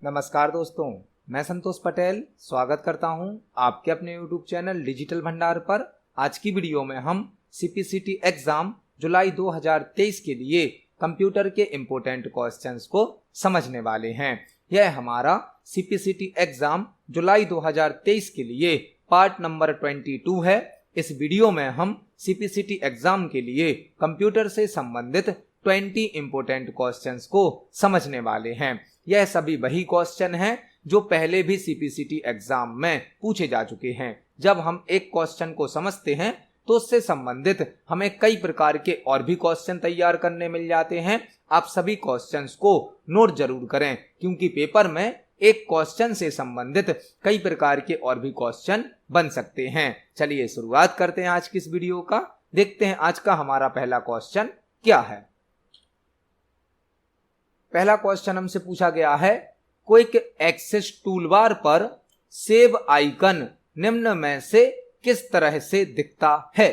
नमस्कार दोस्तों, मैं संतोष पटेल स्वागत करता हूं आपके अपने यूट्यूब चैनल डिजिटल भंडार पर। आज की वीडियो में हम सीपीसीटी एग्जाम जुलाई 2023 के लिए कंप्यूटर के इम्पोर्टेंट क्वेश्चंस को समझने वाले हैं। यह हमारा सीपीसीटी एग्जाम जुलाई 2023 के लिए पार्ट नंबर 22 है। इस वीडियो में हम सीपीसीटी एग्जाम के लिए कंप्यूटर से संबंधित 20 इम्पोर्टेंट क्वेश्चंस को समझने वाले हैं। यह सभी वही क्वेश्चन हैं जो पहले भी सीपीसीटी एग्जाम में पूछे जा चुके हैं। जब हम एक क्वेश्चन को समझते हैं तो उससे संबंधित हमें कई प्रकार के और भी क्वेश्चन तैयार करने मिल जाते हैं। आप सभी क्वेश्चंस को नोट जरूर करें, क्योंकि पेपर में एक क्वेश्चन से संबंधित कई प्रकार के और भी क्वेश्चन बन सकते हैं। चलिए शुरुआत करते हैं आज की इस वीडियो का। देखते हैं आज का हमारा पहला क्वेश्चन क्या है। पहला क्वेश्चन हमसे पूछा गया है, क्विक एक्सेस टूलबार पर सेव आइकन निम्न में से किस तरह से दिखता है।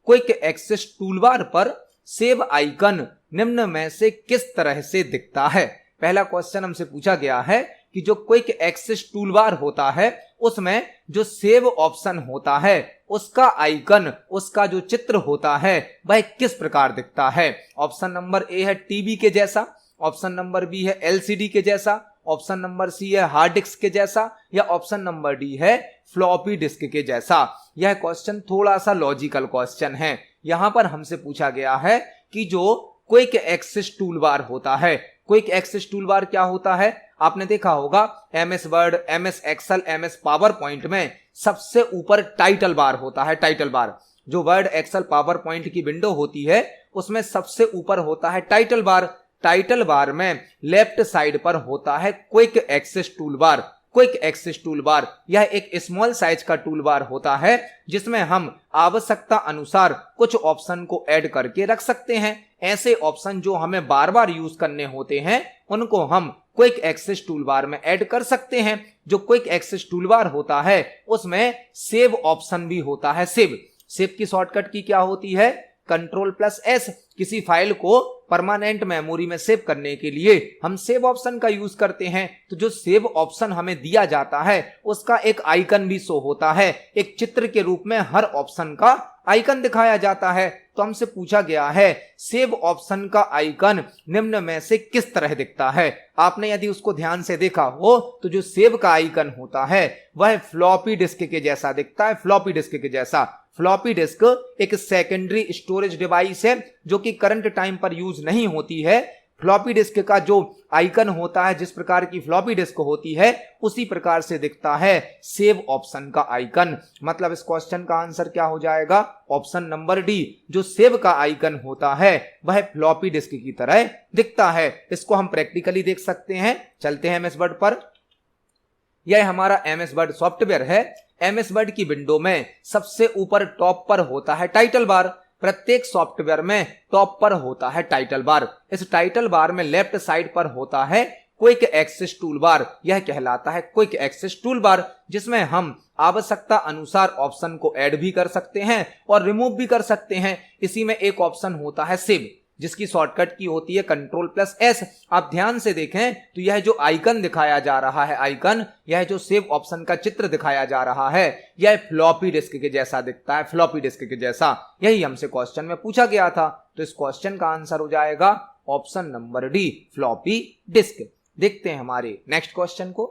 क्विक एक्सेस टूलबार पर सेव आइकन निम्न में से किस तरह से दिखता है। पहला क्वेश्चन हमसे पूछा गया है कि जो क्विक एक्सेस टूलबार होता है उसमें जो सेव ऑप्शन होता है उसका आइकन, उसका जो चित्र होता है वह किस प्रकार दिखता है। ऑप्शन नंबर ए है टीवी के जैसा, ऑप्शन नंबर बी है एलसीडी के जैसा, ऑप्शन नंबर सी है हार्ड डिस्क के जैसा, या ऑप्शन नंबर डी है फ्लॉपी डिस्क के जैसा। यह क्वेश्चन थोड़ा सा लॉजिकल क्वेश्चन है। यहां पर हमसे पूछा गया है कि जो क्विक एक्सेस टूलबार होता है, क्विक एक्सेस टूलबार क्या होता है। आपने देखा होगा MS Word, MS Excel, MS power point में सबसे ऊपर टाइटल बार होता है। टाइटल बार जो वर्ड, एक्सेल, पावर पॉइंट की विंडो होती है उसमें सबसे ऊपर होता है टाइटल बार। टाइटल बार में लेफ्ट साइड पर होता है quick access toolbar. Quick access toolbar यह एक स्मॉल साइज का टूलबार होता है जिसमें हम आवश्यकता अनुसार कुछ ऑप्शन को ऐड करके रख सकते हैं। ऐसे ऑप्शन जो हमें बार बार यूज करने होते हैं उनको हम क्विक एक्सेस टूलबार में ऐड कर सकते हैं। जो क्विक एक्सेस टूलबार होता है उसमें सेव ऑप्शन भी होता है। सेव की शॉर्टकट की क्या होती है, Ctrl+S। किसी फाइल को परमानेंट मेमोरी में सेव करने के लिए हम सेव ऑप्शन का यूज करते हैं। तो जो सेव ऑप्शन हमें दिया जाता है उसका एक आइकन भी शो होता है। एक चित्र के रूप में हर ऑप्शन का आइकन दिखाया जाता है। तो हमसे पूछा गया है सेव ऑप्शन का आइकन निम्न में से किस तरह दिखता है। आपने यदि उसको ध्यान से देखा हो तो जो सेव का आइकन होता है वह फ्लॉपी डिस्क के जैसा दिखता है। फ्लॉपी डिस्क के जैसा। फ्लॉपी डिस्क एक सेकेंडरी स्टोरेज डिवाइस है जो कि करंट टाइम पर यूज नहीं होती है। फ्लॉपी डिस्क का जो आइकन होता है, जिस प्रकार की फ्लॉपी डिस्क होती है उसी प्रकार से दिखता है सेव ऑप्शन का आइकन। मतलब इस क्वेश्चन का आंसर क्या हो जाएगा, ऑप्शन नंबर डी। जो सेव का आइकन होता है वह फ्लॉपी डिस्क की तरह दिखता है। इसको हम प्रैक्टिकली देख सकते हैं। चलते हैं एमएस वर्ड पर। यह हमारा एमएस वर्ड सॉफ्टवेयर है। एमएस वर्ड की विंडो में सबसे ऊपर टॉप पर होता है टाइटल बार। प्रत्येक सॉफ्टवेयर में टॉप पर होता है टाइटल बार। इस टाइटल बार में लेफ्ट साइड पर होता है क्विक एक्सेस टूलबार। यह कहलाता है क्विक एक्सेस टूलबार, जिसमें हम आवश्यकता अनुसार ऑप्शन को ऐड भी कर सकते हैं और रिमूव भी कर सकते हैं। इसी में एक ऑप्शन होता है सेव, जिसकी शॉर्टकट की होती है Ctrl+S। आप ध्यान से देखें तो यह जो आइकन दिखाया जा रहा है, आइकन, यह जो सेव ऑप्शन का चित्र दिखाया जा रहा है यह फ्लॉपी डिस्क के जैसा दिखता है। फ्लॉपी डिस्क के जैसा। यही हमसे क्वेश्चन में पूछा गया था। तो इस क्वेश्चन का आंसर हो जाएगा option number D, floppy disk. देखते हैं हमारे नेक्स्ट क्वेश्चन को।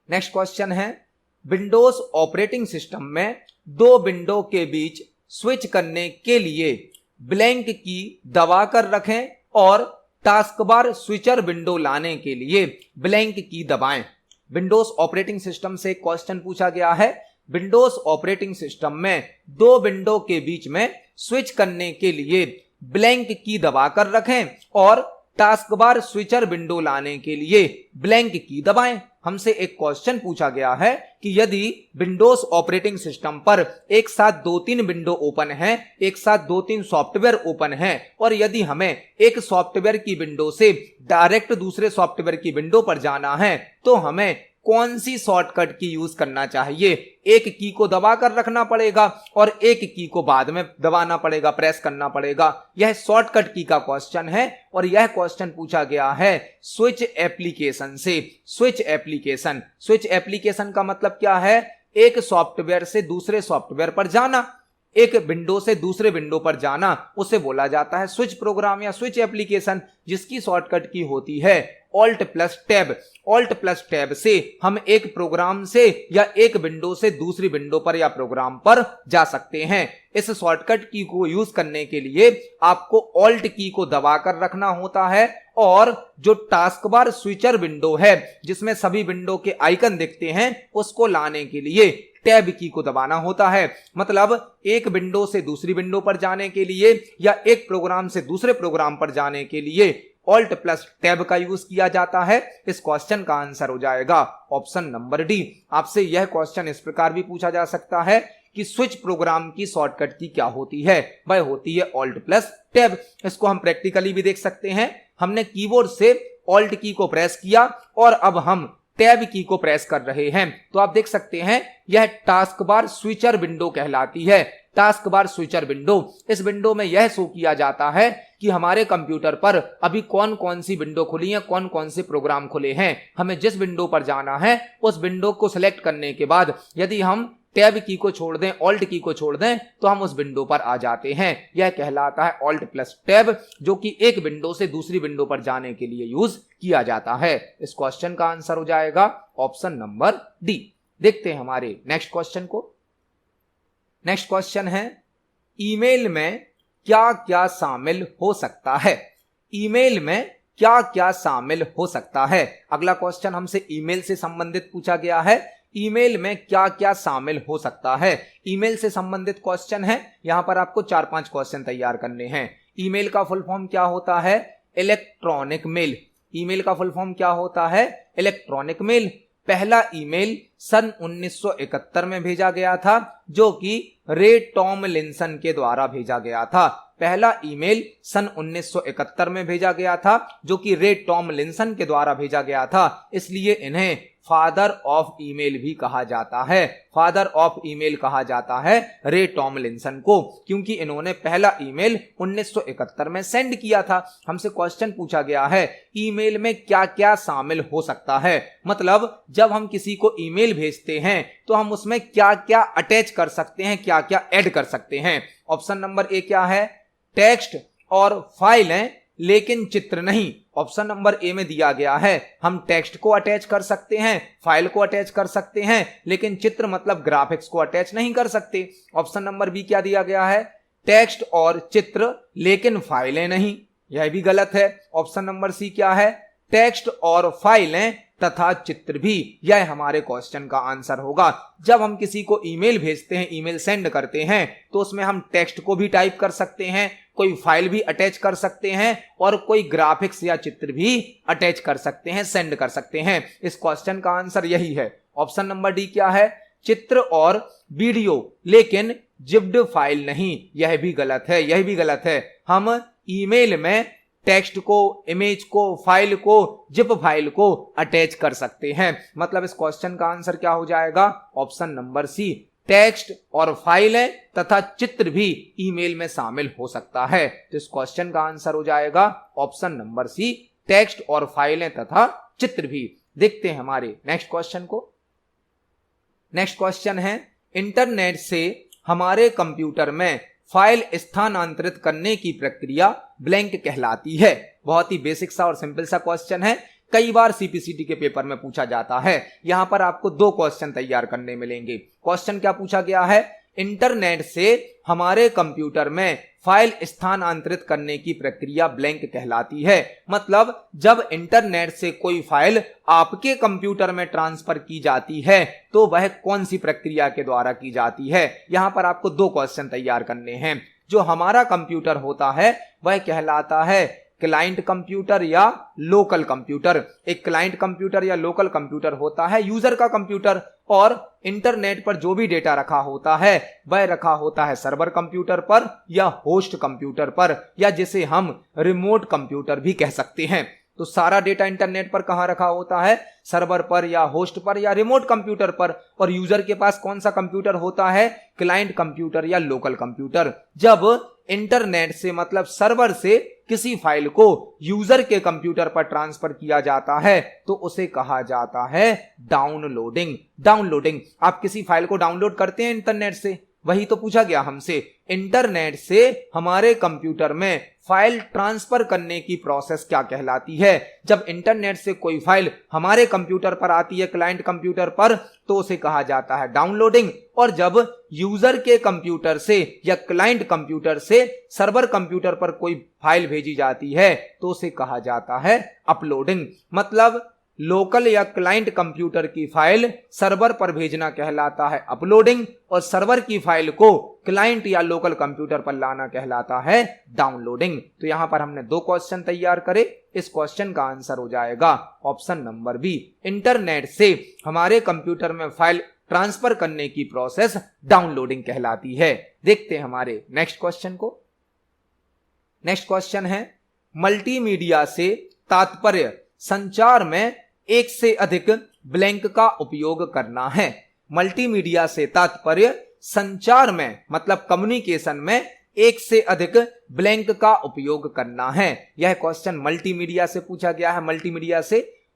नेक्स्ट क्वेश्चन है, विंडोज ऑपरेटिंग सिस्टम में दो विंडो के बीच स्विच करने के लिए ब्लैंक की दबाकर रखें और टास्क बार स्विचर विंडो लाने के लिए ब्लैंक की दबाएं। विंडोज ऑपरेटिंग सिस्टम से क्वेश्चन पूछा गया है। विंडोज ऑपरेटिंग सिस्टम में दो विंडो के बीच में स्विच करने के लिए ब्लैंक की दबाकर रखें और टास्क बार स्विचर विंडो लाने के लिए ब्लैंक की दबाएं। हमसे एक क्वेश्चन पूछा गया है कि यदि विंडोज ऑपरेटिंग सिस्टम पर एक साथ 2-3 विंडो ओपन है, एक साथ 2-3 सॉफ्टवेयर ओपन है, और यदि हमें एक सॉफ्टवेयर की विंडो से डायरेक्ट दूसरे सॉफ्टवेयर की विंडो पर जाना है तो हमें कौन सी शॉर्टकट की यूज करना चाहिए। एक की को दबा कर रखना पड़ेगा और एक की को बाद में दबाना पड़ेगा, प्रेस करना पड़ेगा। यह शॉर्टकट की का क्वेश्चन है और यह क्वेश्चन पूछा गया है स्विच एप्लीकेशन से। स्विच एप्लीकेशन का मतलब क्या है? एक सॉफ्टवेयर से दूसरे सॉफ्टवेयर पर जाना, एक विंडो से दूसरे विंडो पर जाना, उसे बोला जाता है स्विच प्रोग्राम या स्विच एप्लीकेशन, जिसकी शॉर्टकट की होती है alt plus tab. Alt plus tab से हम एक प्रोग्राम से या एक विंडो से दूसरी विंडो पर या प्रोग्राम पर जा सकते हैं। इस शॉर्टकट की को यूज करने के लिए आपको ऑल्ट की को दबाकर रखना होता है और जो टास्क बार स्विचर विंडो है जिसमें सभी विंडो के आइकन दिखते हैं, उसको लाने के लिए टैब की को दबाना होता है। मतलब एक विंडो से दूसरी विंडो पर जाने के लिए या एक प्रोग्राम से दूसरे प्रोग्राम पर जाने के लिए ऑल्ट प्लस टैब का यूज किया जाता है। इस क्वेश्चन का आंसर हो जाएगा ऑप्शन नंबर डी। आपसे यह क्वेश्चन इस प्रकार भी पूछा जा सकता है कि स्विच प्रोग्राम की शॉर्टकट की क्या होती है? वह होती है ऑल्ट प्लस टैब। इसको हम प्रैक्टिकली भी देख सकते हैं। हमने कीबोर्ड से ऑल्ट की को प्रेस किया और अब हम टैब की को प्रेस कर रहे हैं, तो आप देख सकते हैं यह टास्क बार स्विचर विंडो कहलाती है। टास्क बार स्विचर विंडो, इस विंडो में यह शो किया जाता है कि हमारे कंप्यूटर पर अभी कौन कौन सी विंडो खुली है, कौन कौन से प्रोग्राम खुले हैं। हमें जिस विंडो पर जाना है उस विंडो को सिलेक्ट करने के बाद यदि हम टैब की को छोड़ दें, ऑल्ट की को छोड़ दें, तो हम उस विंडो पर आ जाते हैं। यह कहलाता है ऑल्ट प्लस टैब, जो कि एक विंडो से दूसरी विंडो पर जाने के लिए यूज किया जाता है। इस क्वेश्चन का आंसर हो जाएगा ऑप्शन नंबर डी। देखते हैं हमारे नेक्स्ट क्वेश्चन को। नेक्स्ट क्वेश्चन है ईमेल में क्या क्या शामिल हो सकता है? ईमेल में क्या क्या शामिल हो सकता है? अगला क्वेश्चन हमसे ईमेल से संबंधित पूछा गया है। ईमेल में क्या क्या शामिल हो सकता है? ईमेल से संबंधित क्वेश्चन है। यहां पर आपको 4-5 क्वेश्चन तैयार करने हैं। ईमेल का फुल फॉर्म क्या होता है? Electronic mail. ईमेल का फुल फॉर्म क्या होता है? Electronic mail. पहला ईमेल सन 1971 में भेजा गया था, जो कि रे टॉमलिंसन के द्वारा भेजा गया था। पहला ईमेल सन 1971 में भेजा गया था, जो कि रे टॉमलिंसन के द्वारा भेजा गया था। इसलिए इन्हें फादर ऑफ ईमेल भी कहा जाता है। फादर ऑफ ईमेल कहा जाता है रे टॉमलिंसन को, क्योंकि इन्होंने पहला ईमेल 1971 में सेंड किया था। हमसे क्वेश्चन पूछा गया है ईमेल में क्या क्या शामिल हो सकता है। मतलब जब हम किसी को ईमेल भेजते हैं तो हम उसमें क्या क्या अटैच कर सकते हैं, क्या क्या ऐड कर सकते हैं। ऑप्शन नंबर ए क्या है? टेक्स्ट और फाइल है लेकिन चित्र नहीं। ऑप्शन नंबर ए में दिया गया है हम टेक्स्ट को अटैच कर सकते हैं, फाइल को अटैच कर सकते हैं, लेकिन चित्र मतलब ग्राफिक्स को अटैच नहीं कर सकते। ऑप्शन नंबर बी क्या दिया गया है? टेक्स्ट और चित्र लेकिन फाइलें नहीं। यह भी गलत है। ऑप्शन नंबर सी क्या है? टेक्स्ट और फाइलें तथा चित्र भी। यह हमारे क्वेश्चन का आंसर होगा। जब हम किसी को ईमेल भेजते हैं, ईमेल सेंड करते हैं, तो उसमें हम टेक्स्ट को भी टाइप कर सकते हैं, कोई फाइल भी अटैच कर सकते हैं और कोई ग्राफिक्स या चित्र भी अटैच कर सकते हैं, सेंड कर सकते हैं। इस क्वेश्चन का आंसर यही है। ऑप्शन नंबर डी क्या है? चित्र और वीडियो लेकिन जिप्ड फाइल नहीं। यह भी गलत है, यह भी गलत है। हम ईमेल में टेक्स्ट को, इमेज को, फाइल को, जिप फाइल को अटैच कर सकते हैं। मतलब इस क्वेश्चन का आंसर क्या हो जाएगा? ऑप्शन नंबर सी। टेक्स्ट और फाइलें तथा चित्र भी ईमेल में शामिल हो सकता है। तो इस क्वेश्चन का आंसर हो जाएगा ऑप्शन नंबर सी, टेक्स्ट और फाइलें तथा चित्र भी। देखते हैं हमारे नेक्स्ट क्वेश्चन को। नेक्स्ट क्वेश्चन है इंटरनेट से हमारे कंप्यूटर में फाइल स्थानांतरित करने की प्रक्रिया ब्लैंक कहलाती है। बहुत ही बेसिक सा और सिंपल सा क्वेश्चन है। कई बार सीपीसीटी के पेपर में पूछा जाता है। यहां पर आपको 2 क्वेश्चन तैयार करने मिलेंगे। क्वेश्चन क्या पूछा गया है? इंटरनेट से हमारे कंप्यूटर में फाइल स्थानांतरित करने की प्रक्रिया ब्लैंक कहलाती है। मतलब जब इंटरनेट से कोई फाइल आपके कंप्यूटर में ट्रांसफर की जाती है तो वह कौन सी प्रक्रिया के द्वारा की जाती है। यहां पर आपको 2 क्वेश्चन तैयार करने हैं। जो हमारा कंप्यूटर होता है वह कहलाता है क्लाइंट कंप्यूटर या लोकल कंप्यूटर। एक क्लाइंट कंप्यूटर या लोकल कंप्यूटर होता है यूजर का कंप्यूटर, और इंटरनेट पर जो भी डेटा रखा होता है वह रखा होता है सर्वर कंप्यूटर पर या होस्ट कंप्यूटर पर, या जिसे हम रिमोट कंप्यूटर भी कह सकते हैं। तो सारा डेटा इंटरनेट पर कहां रखा होता है, सर्वर पर या होस्ट पर या रिमोट कंप्यूटर पर। और यूजर के पास कौन सा कंप्यूटर होता है, क्लाइंट कंप्यूटर या लोकल कंप्यूटर। जब इंटरनेट से मतलब सर्वर से किसी फाइल को यूजर के कंप्यूटर पर ट्रांसफर किया जाता है तो उसे कहा जाता है डाउनलोडिंग। डाउनलोडिंग, आप किसी फाइल को डाउनलोड करते हैं इंटरनेट से, वही तो पूछा गया हमसे। इंटरनेट से हमारे कंप्यूटर में फाइल ट्रांसफर करने की प्रोसेस क्या कहलाती है। जब इंटरनेट से कोई फाइल हमारे कंप्यूटर पर आती है, क्लाइंट कंप्यूटर पर, तो उसे कहा जाता है डाउनलोडिंग। और जब यूजर के कंप्यूटर से या क्लाइंट कंप्यूटर से सर्वर कंप्यूटर पर कोई फाइल भेजी जाती है तो उसे कहा जाता है अपलोडिंग। मतलब लोकल या क्लाइंट कंप्यूटर की फाइल सर्वर पर भेजना कहलाता है अपलोडिंग, और सर्वर की फाइल को क्लाइंट या लोकल कंप्यूटर पर लाना कहलाता है डाउनलोडिंग। तो यहां पर हमने 2 क्वेश्चन तैयार करे। इस क्वेश्चन का आंसर हो जाएगा ऑप्शन नंबर बी। इंटरनेट से हमारे कंप्यूटर में फाइल ट्रांसफर करने की प्रोसेस डाउनलोडिंग कहलाती है। देखते हैं हमारे नेक्स्ट क्वेश्चन को। नेक्स्ट क्वेश्चन है, मल्टीमीडिया से तात्पर्य संचार में एक से अधिक ब्लैंक का उपयोग करना है। मल्टीमीडिया से तात्पर्य संचार में मतलब कम्युनिकेशन में एक से अधिक ब्लैंक का उपयोग करना है। यह क्वेश्चन मल्टीमीडिया से पूछा गया है।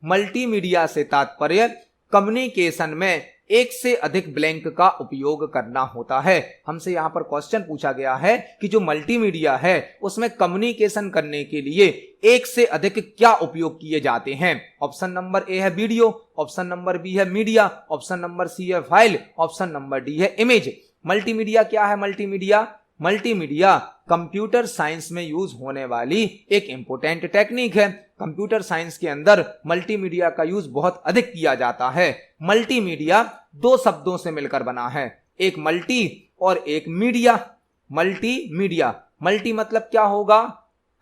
मल्टीमीडिया से तात्पर्य कम्युनिकेशन में एक से अधिक ब्लैंक का उपयोग करना होता है। हमसे यहां पर क्वेश्चन पूछा गया है कि जो मल्टीमीडिया है उसमें कम्युनिकेशन करने के लिए एक से अधिक क्या उपयोग किए जाते हैं। ऑप्शन नंबर ए है वीडियो, ऑप्शन नंबर बी है मीडिया, ऑप्शन नंबर सी है फाइल, ऑप्शन नंबर डी है इमेज। मल्टीमीडिया क्या है? मल्टीमीडिया कंप्यूटर साइंस में यूज होने वाली एक इंपोर्टेंट टेक्निक है। कंप्यूटर साइंस के अंदर मल्टीमीडिया का यूज बहुत अधिक किया जाता है। मल्टीमीडिया 2 शब्दों से मिलकर बना है, एक मल्टी और एक मीडिया। मल्टी मतलब क्या होगा?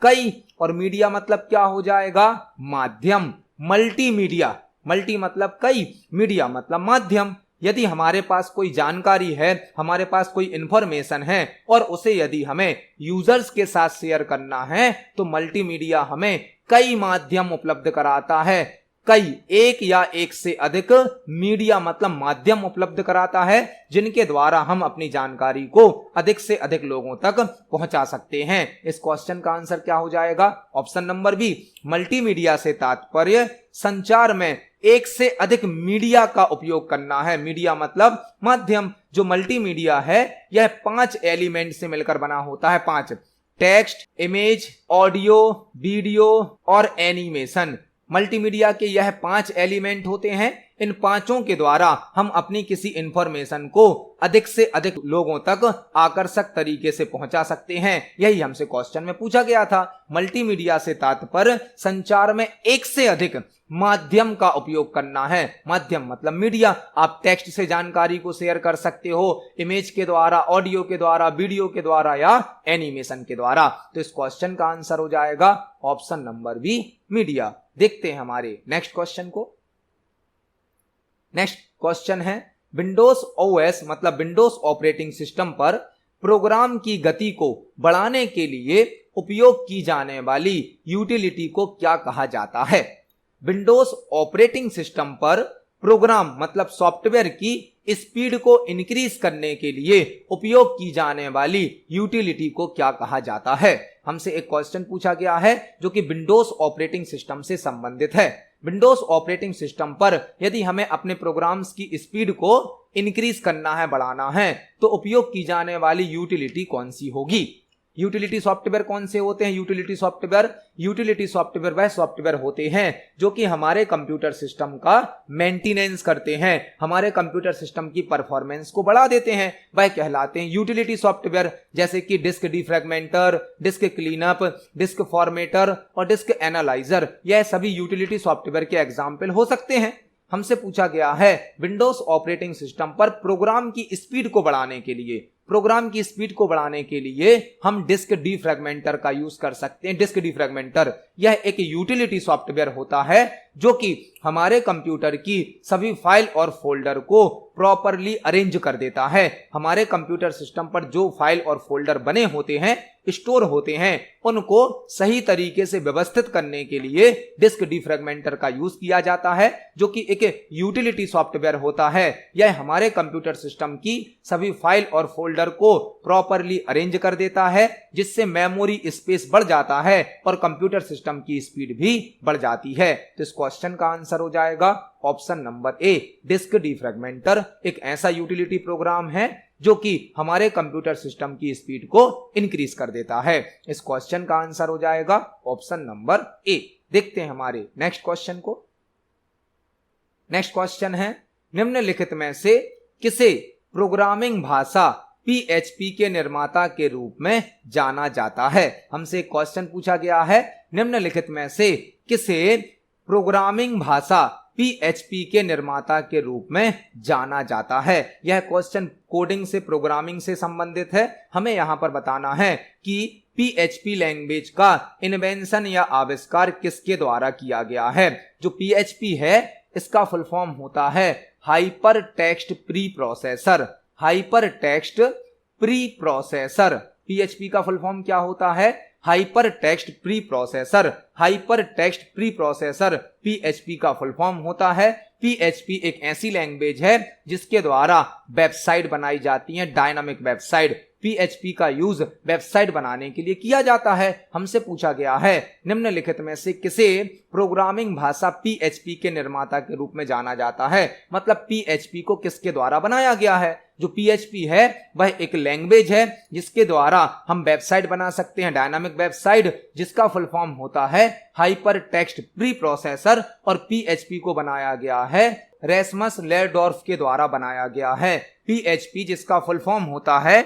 कई, और मीडिया मतलब क्या हो जाएगा? माध्यम। मल्टी मतलब कई, मीडिया मतलब माध्यम। यदि हमारे पास कोई जानकारी है, हमारे पास कोई इंफॉर्मेशन है और उसे यदि हमें यूजर्स के साथ शेयर करना है तो मल्टीमीडिया हमें कई माध्यम उपलब्ध कराता है। कई, एक या एक से अधिक, मीडिया मतलब माध्यम उपलब्ध कराता है जिनके द्वारा हम अपनी जानकारी को अधिक से अधिक लोगों तक पहुंचा सकते हैं। इस क्वेश्चन का आंसर क्या हो जाएगा? Option number B. मल्टीमीडिया से तात्पर्य संचार में एक से अधिक मीडिया का उपयोग करना है। मीडिया मतलब माध्यम। जो मल्टीमीडिया है यह 5 एलिमेंट से मिलकर बना होता है। 5, टेक्स्ट, इमेज, ऑडियो, वीडियो और एनिमेशन। मल्टीमीडिया के यह 5 एलिमेंट होते हैं। इन 5 के द्वारा हम अपनी किसी इंफॉर्मेशन को अधिक से अधिक लोगों तक आकर्षक तरीके से पहुंचा सकते हैं। यही हमसे क्वेश्चन में पूछा गया था। मल्टीमीडिया से तात्पर्य संचार में एक से अधिक माध्यम का उपयोग करना है। माध्यम मतलब मीडिया। आप टेक्स्ट से जानकारी को शेयर कर सकते हो, इमेज के द्वारा, ऑडियो के द्वारा, वीडियो के द्वारा या एनिमेशन के द्वारा। तो इस क्वेश्चन का आंसर हो जाएगा ऑप्शन नंबर बी, मीडिया। देखते हैं हमारे नेक्स्ट क्वेश्चन को। नेक्स्ट क्वेश्चन है, विंडोज ओएस मतलब विंडोज ऑपरेटिंग सिस्टम पर प्रोग्राम की गति को बढ़ाने के लिए उपयोग की जाने वाली यूटिलिटी को क्या कहा जाता है? विंडोज ऑपरेटिंग सिस्टम पर प्रोग्राम मतलब सॉफ्टवेयर की स्पीड को इंक्रीज करने के लिए उपयोग की जाने वाली यूटिलिटी को क्या कहा जाता है? हमसे एक क्वेश्चन पूछा गया है जो कि विंडोज ऑपरेटिंग सिस्टम से संबंधित है। विंडोज ऑपरेटिंग सिस्टम पर यदि हमें अपने प्रोग्राम्स की स्पीड को इंक्रीज करना है, बढ़ाना है, तो उपयोग की जाने वाली यूटिलिटी कौन सी होगी? यूटिलिटी सॉफ्टवेयर कौन से होते हैं? यूटिलिटी सॉफ्टवेयर वह सॉफ्टवेयर होते हैं जो कि हमारे कंप्यूटर सिस्टम का मेंटेनेंस करते हैं, हमारे कंप्यूटर सिस्टम की परफॉर्मेंस को बढ़ा देते हैं, वह कहलाते हैं यूटिलिटी सॉफ्टवेयर। जैसे कि disk defragmenter, disk cleanup, disk formatter और डिस्क एनालाइजर, यह सभी यूटिलिटी सॉफ्टवेयर के एग्जाम्पल हो सकते हैं। हमसे पूछा गया है विंडोज ऑपरेटिंग सिस्टम पर प्रोग्राम की स्पीड को बढ़ाने के लिए हम डिस्क डिफ्रैगमेंटर का यूज कर सकते हैं। डिस्क डिफ्रैगमेंटर यह एक यूटिलिटी सॉफ्टवेयर होता है जो कि हमारे कंप्यूटर की सभी फाइल और फोल्डर को प्रॉपरली अरेंज कर देता है। हमारे कंप्यूटर सिस्टम पर जो फाइल और फोल्डर बने होते हैं, स्टोर होते हैं, उनको सही तरीके से व्यवस्थित करने के लिए डिस्क डिफ्रैगमेंटर का यूज किया जाता है, जो कि एक यूटिलिटी सॉफ्टवेयर होता है। यह हमारे कंप्यूटर सिस्टम की सभी फाइल और फोल्डर को प्रॉपरली अरेंज कर देता है, जिससे मेमोरी स्पेस बढ़ जाता है और कंप्यूटर सिस्टम की स्पीड भी बढ़ जाती है। तो इस क्वेश्चन का आंसर हो जाएगा option number A, disk defragmenter एक ऐसा यूटिलिटी प्रोग्राम है जो कि हमारे कंप्यूटर सिस्टम की स्पीड को इंक्रीज कर देता है। इस क्वेश्चन का आंसर हो जाएगा ऑप्शन नंबर ए। देखते हैं हमारे नेक्स्ट क्वेश्चन को। नेक्स्ट क्वेश्चन है, निम्नलिखित में से किसे प्रोग्रामिंग भाषा PHP के निर्माता के रूप में जाना जाता है? हमसे एक क्वेश्चन पूछा गया है, निम्नलिखित में से किसे प्रोग्रामिंग भाषा PHP के निर्माता के रूप में जाना जाता है? यह क्वेश्चन कोडिंग से, प्रोग्रामिंग से संबंधित है। हमें यहां पर बताना है कि PHP लैंग्वेज का इन्वेंशन या आविष्कार किसके द्वारा किया गया है। जो PHP है, इसका फुल फॉर्म होता है hyper text pre processor. Hyper text pre processor, PHP का फुल फॉर्म क्या होता है? Hyper text pre processor. Hyper text pre processor PHP का फुल फॉर्म होता है। PHP एक ऐसी लैंग्वेज है जिसके द्वारा वेबसाइट बनाई जाती है, डायनामिक वेबसाइट। PHP का यूज वेबसाइट बनाने के लिए किया जाता है। हमसे पूछा गया है, निम्नलिखित में से किसे प्रोग्रामिंग भाषा PHP के निर्माता के रूप में जाना जाता है? मतलब PHP को किसके द्वारा बनाया गया है? जो PHP है वह एक लैंग्वेज है जिसके द्वारा हम वेबसाइट बना सकते हैं, डायनामिक वेबसाइट, जिसका फुल फॉर्म होता है हाइपर टेक्स्ट प्री प्रोसेसर। और PHP को बनाया गया है रेसमस लेरडॉर्फ के द्वारा बनाया गया है। PHP जिसका फुल फॉर्म होता है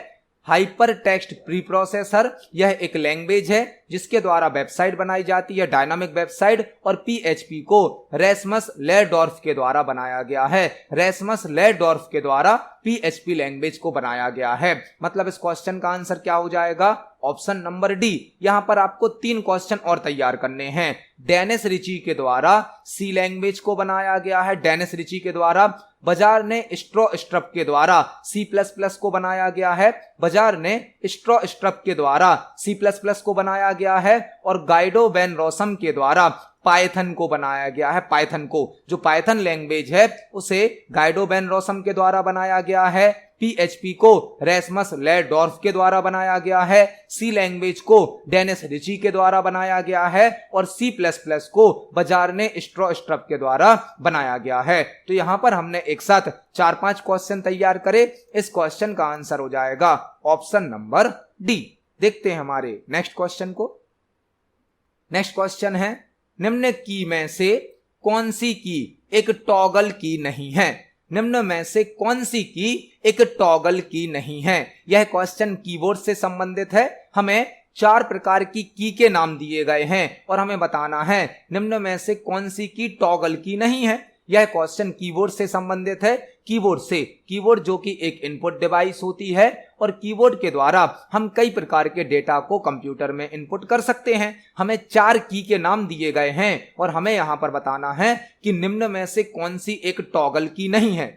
हाइपर टेक्स्ट प्री प्रोसेसर, यह एक लैंग्वेज है जिसके द्वारा वेबसाइट बनाई जाती है, डायनामिक वेबसाइट। और PHP को रेसमस लेरडॉर्फ के द्वारा बनाया गया है। रेसमस लेरडॉर्फ के द्वारा PHP लैंग्वेज को बनाया गया है। मतलब इस क्वेश्चन का आंसर क्या हो जाएगा? Option number D. यहां पर आपको 3 क्वेश्चन और तैयार करने हैं। डेनिस रिची के द्वारा C लैंग्वेज को बनाया गया है। डेनिस रिची के द्वारा। बाजार ने स्ट्रॉस्ट्रप के द्वारा C++ को बनाया गया है। बाजार ने स्ट्रॉस्ट्रप के द्वारा C++ को बनाया गया है। और गाइडो वैन रोसम के द्वारा पाइथन को बनाया गया है। पाइथन को, जो पाइथन लैंग्वेज है, उसे गाइडो वैन रोसम के द्वारा बनाया गया है। PHP को रेसमस लेरडॉर्फ के द्वारा बनाया गया है। C लैंग्वेज को डेनिस रिची के द्वारा बनाया गया है। और C++ को बाजार ने स्ट्रॉस्ट्रप के द्वारा बनाया गया है। तो यहां पर हमने एक साथ 4-5 क्वेश्चन तैयार करे। इस क्वेश्चन का आंसर हो जाएगा ऑप्शन नंबर डी। देखते हैं हमारे नेक्स्ट क्वेश्चन को। नेक्स्ट क्वेश्चन है, निम्न की में से कौन सी की एक टॉगल की नहीं है? निम्न में से कौन सी की एक टॉगल की नहीं है? यह क्वेश्चन कीबोर्ड से संबंधित है। हमें 4 प्रकार की के नाम दिए गए हैं और हमें बताना है निम्न में से कौन सी की टॉगल की नहीं है। यह क्वेश्चन कीबोर्ड से संबंधित है। कीबोर्ड जो कि एक इनपुट डिवाइस होती है और कीबोर्ड के द्वारा हम कई प्रकार के डेटा को कंप्यूटर में इनपुट कर सकते हैं। हमें 4 की के नाम दिए गए हैं और हमें यहां पर बताना है कि निम्न में से कौन सी एक टॉगल की नहीं है।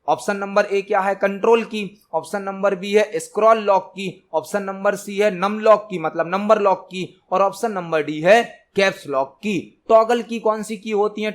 ऑप्शन नंबर ए क्या है? कंट्रोल की। ऑप्शन नंबर बी है स्क्रॉल लॉक की। ऑप्शन नंबर सी है नम लॉक की, मतलब नंबर लॉक की। और ऑप्शन नंबर डी है कैप्स लॉक की। टॉगल की कौन सी की होती है?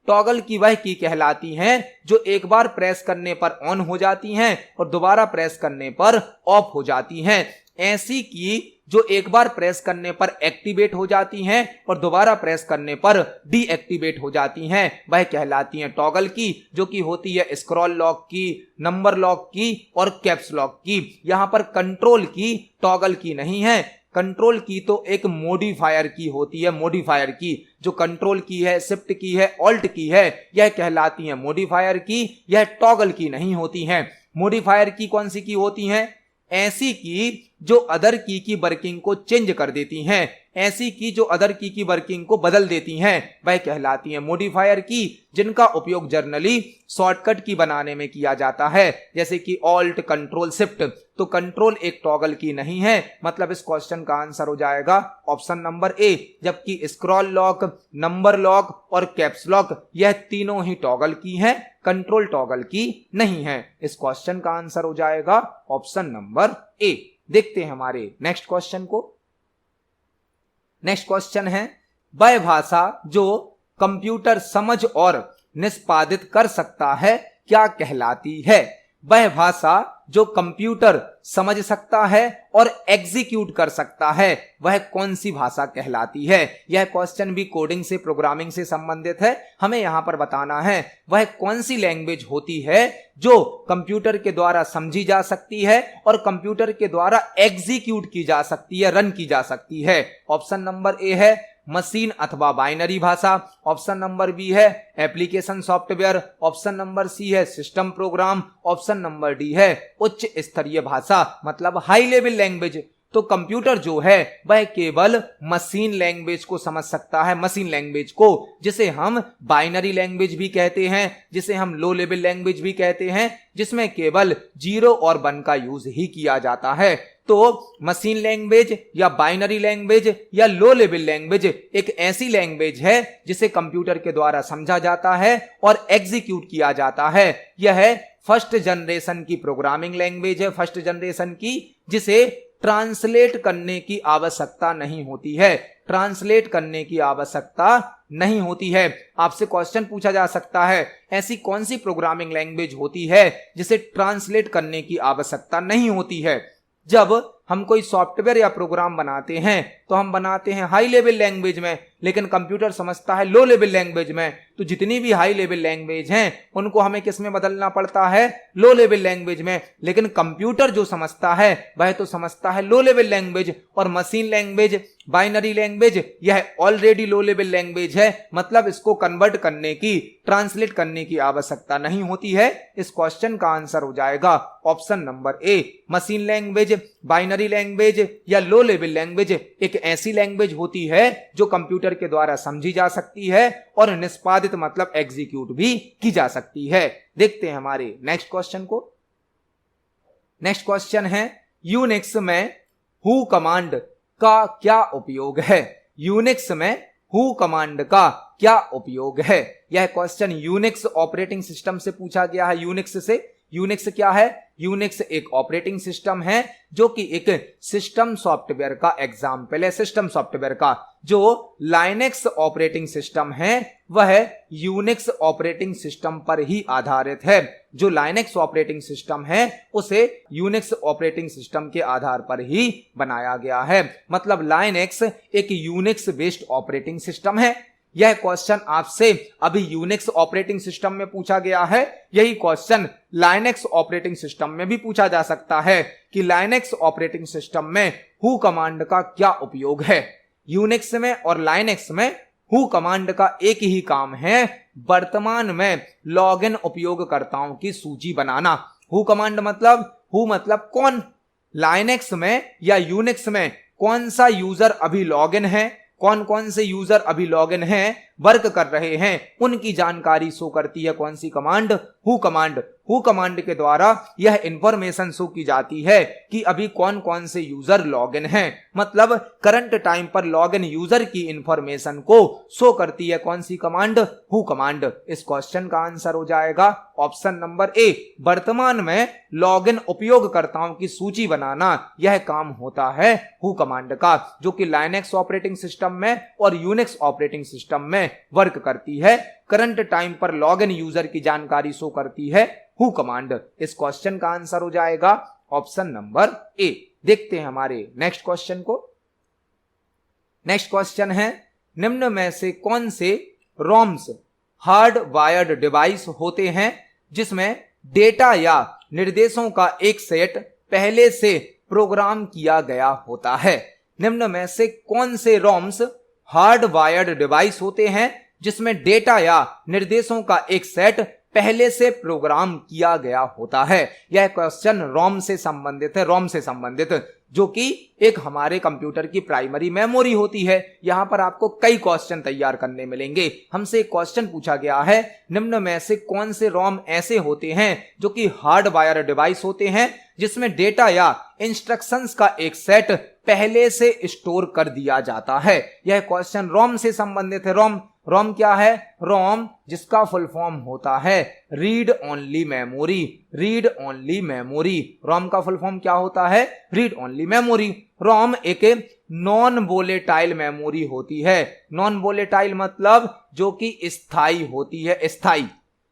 टॉगल की वह की कहलाती हैं जो एक बार प्रेस करने पर ऑन हो जाती हैं और दोबारा प्रेस करने पर ऑफ हो जाती हैं। ऐसी की जो एक बार प्रेस करने पर एक्टिवेट हो जाती हैं और दोबारा प्रेस करने पर डीएक्टिवेट हो जाती हैं, वह कहलाती हैं टॉगल की, जो कि होती है स्क्रॉल लॉक की, नंबर लॉक की और कैप्स लॉक की। यहां पर कंट्रोल की टॉगल की नहीं है। कंट्रोल की तो एक मॉडिफायर की होती है। मॉडिफायर की जो कंट्रोल की है, शिफ्ट की है, ऑल्ट की है, यह कहलाती है मॉडिफायर की। यह टॉगल की नहीं होती हैं। मॉडिफायर की कौन सी की होती हैं? ऐसी की जो अदर की वर्किंग को चेंज कर देती हैं, ऐसी की जो अदर की वर्किंग को बदल देती हैं, वह कहलाती हैं मॉडिफायर की, जिनका उपयोग जनरली शॉर्टकट की बनाने में किया जाता है, जैसे कि ऑल्ट, कंट्रोल, शिफ्ट। तो कंट्रोल एक टॉगल की नहीं है, मतलब इस क्वेश्चन का आंसर हो जाएगा ऑप्शन नंबर ए। जबकि स्क्रॉल लॉक, नंबर लॉक और कैप्स लॉक यह तीनों ही टॉगल की हैं, कंट्रोल टॉगल की नहीं है। इस क्वेश्चन का आंसर हो जाएगा ऑप्शन नंबर ए। देखते हैं हमारे नेक्स्ट क्वेश्चन को। नेक्स्ट क्वेश्चन है, वह भाषा जो कंप्यूटर समझ और निष्पादित कर सकता है क्या कहलाती है? वह भाषा जो कंप्यूटर समझ सकता है और एग्जीक्यूट कर सकता है, वह कौन सी भाषा कहलाती है? यह क्वेश्चन भी कोडिंग से, प्रोग्रामिंग से संबंधित है। हमें यहां पर बताना है वह कौन सी लैंग्वेज होती है जो कंप्यूटर के द्वारा समझी जा सकती है और कंप्यूटर के द्वारा एग्जीक्यूट की जा सकती है, रन की जा सकती है। ऑप्शन नंबर ए है मशीन अथवा बाइनरी भाषा, ऑप्शन नंबर बी है application software, option number C है system program, option number D है उच्च स्तरीय भाषा, मतलब हाई लेवल लैंग्वेज। तो कंप्यूटर जो है वह केवल मशीन लैंग्वेज को समझ सकता है, मशीन लैंग्वेज को, जिसे हम बाइनरी लैंग्वेज भी कहते हैं, जिसे हम लो लेवल लैंग्वेज भी कहते हैं, जिसमें केवल 0 और 1 का यूज ही किया जाता है। तो मशीन लैंग्वेज या बाइनरी लैंग्वेज या लो लेवल लैंग्वेज एक ऐसी लैंग्वेज है जिसे कंप्यूटर के द्वारा समझा जाता है और एग्जीक्यूट किया जाता है। यह फर्स्ट जनरेशन की प्रोग्रामिंग लैंग्वेज है, फर्स्ट जनरेशन की, जिसे ट्रांसलेट करने की आवश्यकता नहीं होती है, ट्रांसलेट करने की आवश्यकता नहीं होती है। आपसे क्वेश्चन पूछा जा सकता है ऐसी कौन सी प्रोग्रामिंग लैंग्वेज होती है जिसे ट्रांसलेट करने की आवश्यकता नहीं होती है? जब हम कोई सॉफ्टवेयर या प्रोग्राम बनाते हैं तो हम बनाते हैं हाई लेवल लैंग्वेज में, लेकिन कंप्यूटर समझता है लो लेवल लैंग्वेज में। तो जितनी भी हाई लेवल लैंग्वेज हैं उनको हमें किस में बदलना पड़ता है? लो लेवल लैंग्वेज में। लेकिन कंप्यूटर जो समझता है वह तो समझता है लो लेवल लैंग्वेज, और मशीन लैंग्वेज, बाइनरी लैंग्वेज यह ऑलरेडी लो लेवल लैंग्वेज है, मतलब इसको कन्वर्ट करने की, ट्रांसलेट करने की आवश्यकता नहीं होती है। इस क्वेश्चन का आंसर हो जाएगा ऑप्शन नंबर ए। मशीन लैंग्वेज, बाइनरी लैंग्वेज या लो लेवल लैंग्वेज एक ऐसी लैंग्वेज होती है जो कंप्यूटर के द्वारा समझी जा सकती है और निष्पादित मतलब एग्जीक्यूट भी की जा सकती है। देखते हैं हमारे नेक्स्ट क्वेश्चन को। नेक्स्ट क्वेश्चन है, यूनिक्स में हु कमांड का क्या उपयोग है? यूनिक्स में हु कमांड का क्या उपयोग है? यह क्वेश्चन यूनिक्स ऑपरेटिंग सिस्टम से पूछा गया है। यूनिक्स से, यूनिक्स क्या है? यूनिक्स एक ऑपरेटिंग सिस्टम है जो कि एक सिस्टम सॉफ्टवेयर का एग्जाम्पल है। सिस्टम सॉफ्टवेयर का जो लाइनेक्स ऑपरेटिंग सिस्टम है वह यूनिक्स ऑपरेटिंग सिस्टम पर ही आधारित है। जो लाइनेक्स ऑपरेटिंग सिस्टम है उसे यूनिक्स ऑपरेटिंग सिस्टम के आधार पर ही बनाया गया है, मतलब लाइनेक्स एक यूनिक्स बेस्ड ऑपरेटिंग सिस्टम है। यह क्वेश्चन आपसे अभी यूनिक्स ऑपरेटिंग सिस्टम में पूछा गया है, यही क्वेश्चन लाइनेक्स ऑपरेटिंग सिस्टम में भी पूछा जा सकता है कि लाइनेक्स ऑपरेटिंग सिस्टम में हु कमांड का क्या उपयोग है। यूनिक्स में और लाइनेक्स में हु कमांड का एक ही काम है, वर्तमान में लॉगिन उपयोगकर्ताओं की सूची बनाना। हु कमांड मतलब, हु मतलब कौन, लाइनेक्स में या यूनिक्स में कौन सा यूजर अभी लॉगिन है, कौन कौन से यूजर अभी लॉगिन हैं, वर्क कर रहे हैं, उनकी जानकारी शो करती है कौन सी command? Who command. Who command के द्वारा यह इंफॉर्मेशन शो की जाती है कि अभी कौन कौन से यूजर लॉगिन हैं, मतलब करंट टाइम पर लॉगिन यूजर की इंफॉर्मेशन को शो करती है कौन सी कमांड? Who command. इस क्वेश्चन का आंसर हो जाएगा ऑप्शन नंबर ए। वर्तमान में लॉगिन उपयोगकर्ताओं की सूची बनाना यह काम होता है हु कमांड का, जो कि लाइनेक्स ऑपरेटिंग सिस्टम में और यूनिक्स ऑपरेटिंग सिस्टम में वर्क करती है। करंट टाइम पर लॉगिन यूजर की जानकारी शो करती है हु कमांड। इस क्वेश्चन का आंसर हो जाएगा ऑप्शन नंबर ए। देखते हैं हमारे नेक्स्ट क्वेश्चन को। नेक्स्ट क्वेश्चन है, निम्न में से कौन से रोम्स हार्ड वायर्ड डिवाइस होते हैं जिसमें डेटा या निर्देशों का एक सेट पहले से प्रोग्राम किया गया होता है? निम्न में से कौन से रोम्स हार्ड वायर्ड डिवाइस होते हैं जिसमें डेटा या निर्देशों का एक सेट पहले से प्रोग्राम किया गया होता है। यह क्वेश्चन रोम से संबंधित है, रोम से संबंधित, जो कि एक हमारे कंप्यूटर की प्राइमरी मेमोरी होती है। यहां पर आपको कई क्वेश्चन तैयार करने मिलेंगे। हमसे एक क्वेश्चन पूछा गया है, निम्न में से कौन से रोम ऐसे होते हैं जो कि हार्डवायर डिवाइस होते हैं जिसमें डेटा या इंस्ट्रक्शंस का एक सेट पहले से स्टोर कर दिया जाता है। यह क्वेश्चन रोम से संबंधित है। रोम रोम क्या है? रोम जिसका फुल फॉर्म होता है read only memory. Read only memory, ROM का फुल फॉर्म क्या होता है? Read only memory. रोम एक नॉन वोलेटाइल मेमोरी होती है। नॉन वोलेटाइल मतलब जो कि स्थायी होती है, स्थायी।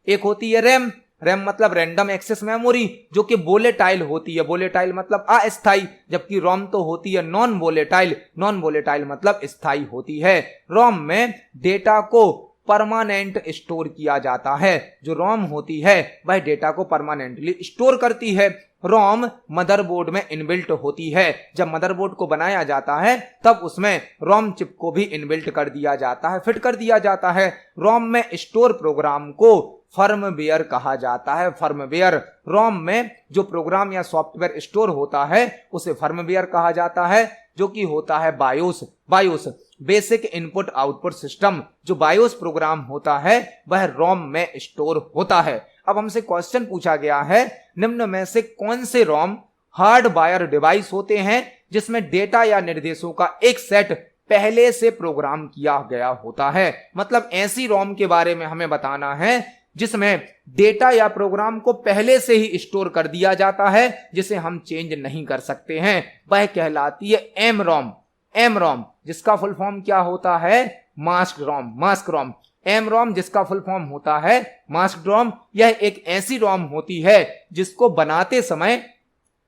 एक होती है रैम, रैम मतलब रैंडम एक्सेस मेमोरी, जो कि वोलेटाइल होती है। वोलेटाइल मतलब अस्थाई, जबकि रोम तो होती है नॉन वोलेटाइल। नॉन वोलेटाइल मतलब स्थायी होती है। रोम में डेटा को परमानेंट स्टोर किया जाता है। जो रोम होती है वह डेटा को परमानेंटली स्टोर करती है। रोम मदरबोर्ड में इनबिल्ट होती है। जब मदरबोर्ड को बनाया जाता है तब उसमें रोम चिप को भी इनबिल्ट कर दिया जाता है, फिट कर दिया जाता है। रोम में स्टोर प्रोग्राम को फर्मवेयर कहा जाता है। फर्मवेयर, रोम में जो प्रोग्राम या सॉफ्टवेयर स्टोर होता है उसे फर्मवेयर कहा जाता है, जो कि होता है BIOS. BIOS basic input output system. जो बायोस प्रोग्राम होता है वह रोम में स्टोर होता है। अब हमसे क्वेश्चन पूछा गया है, निम्न में से कौन से रोम हार्डवायर डिवाइस होते हैं जिसमें डेटा या निर्देशों का एक सेट पहले से प्रोग्राम किया गया होता है। मतलब ऐसी रोम के बारे में हमें बताना है जिसमें डेटा या प्रोग्राम को पहले से ही स्टोर कर दिया जाता है, जिसे हम चेंज नहीं कर सकते हैं। वह कहलाती है एम रोम। एम रोम जिसका फुल फॉर्म क्या होता है? मास्क रोम। मास्क रोम। एम रोम जिसका फुल फॉर्म होता है मास्क रोम। यह एक ऐसी रोम होती है जिसको बनाते समय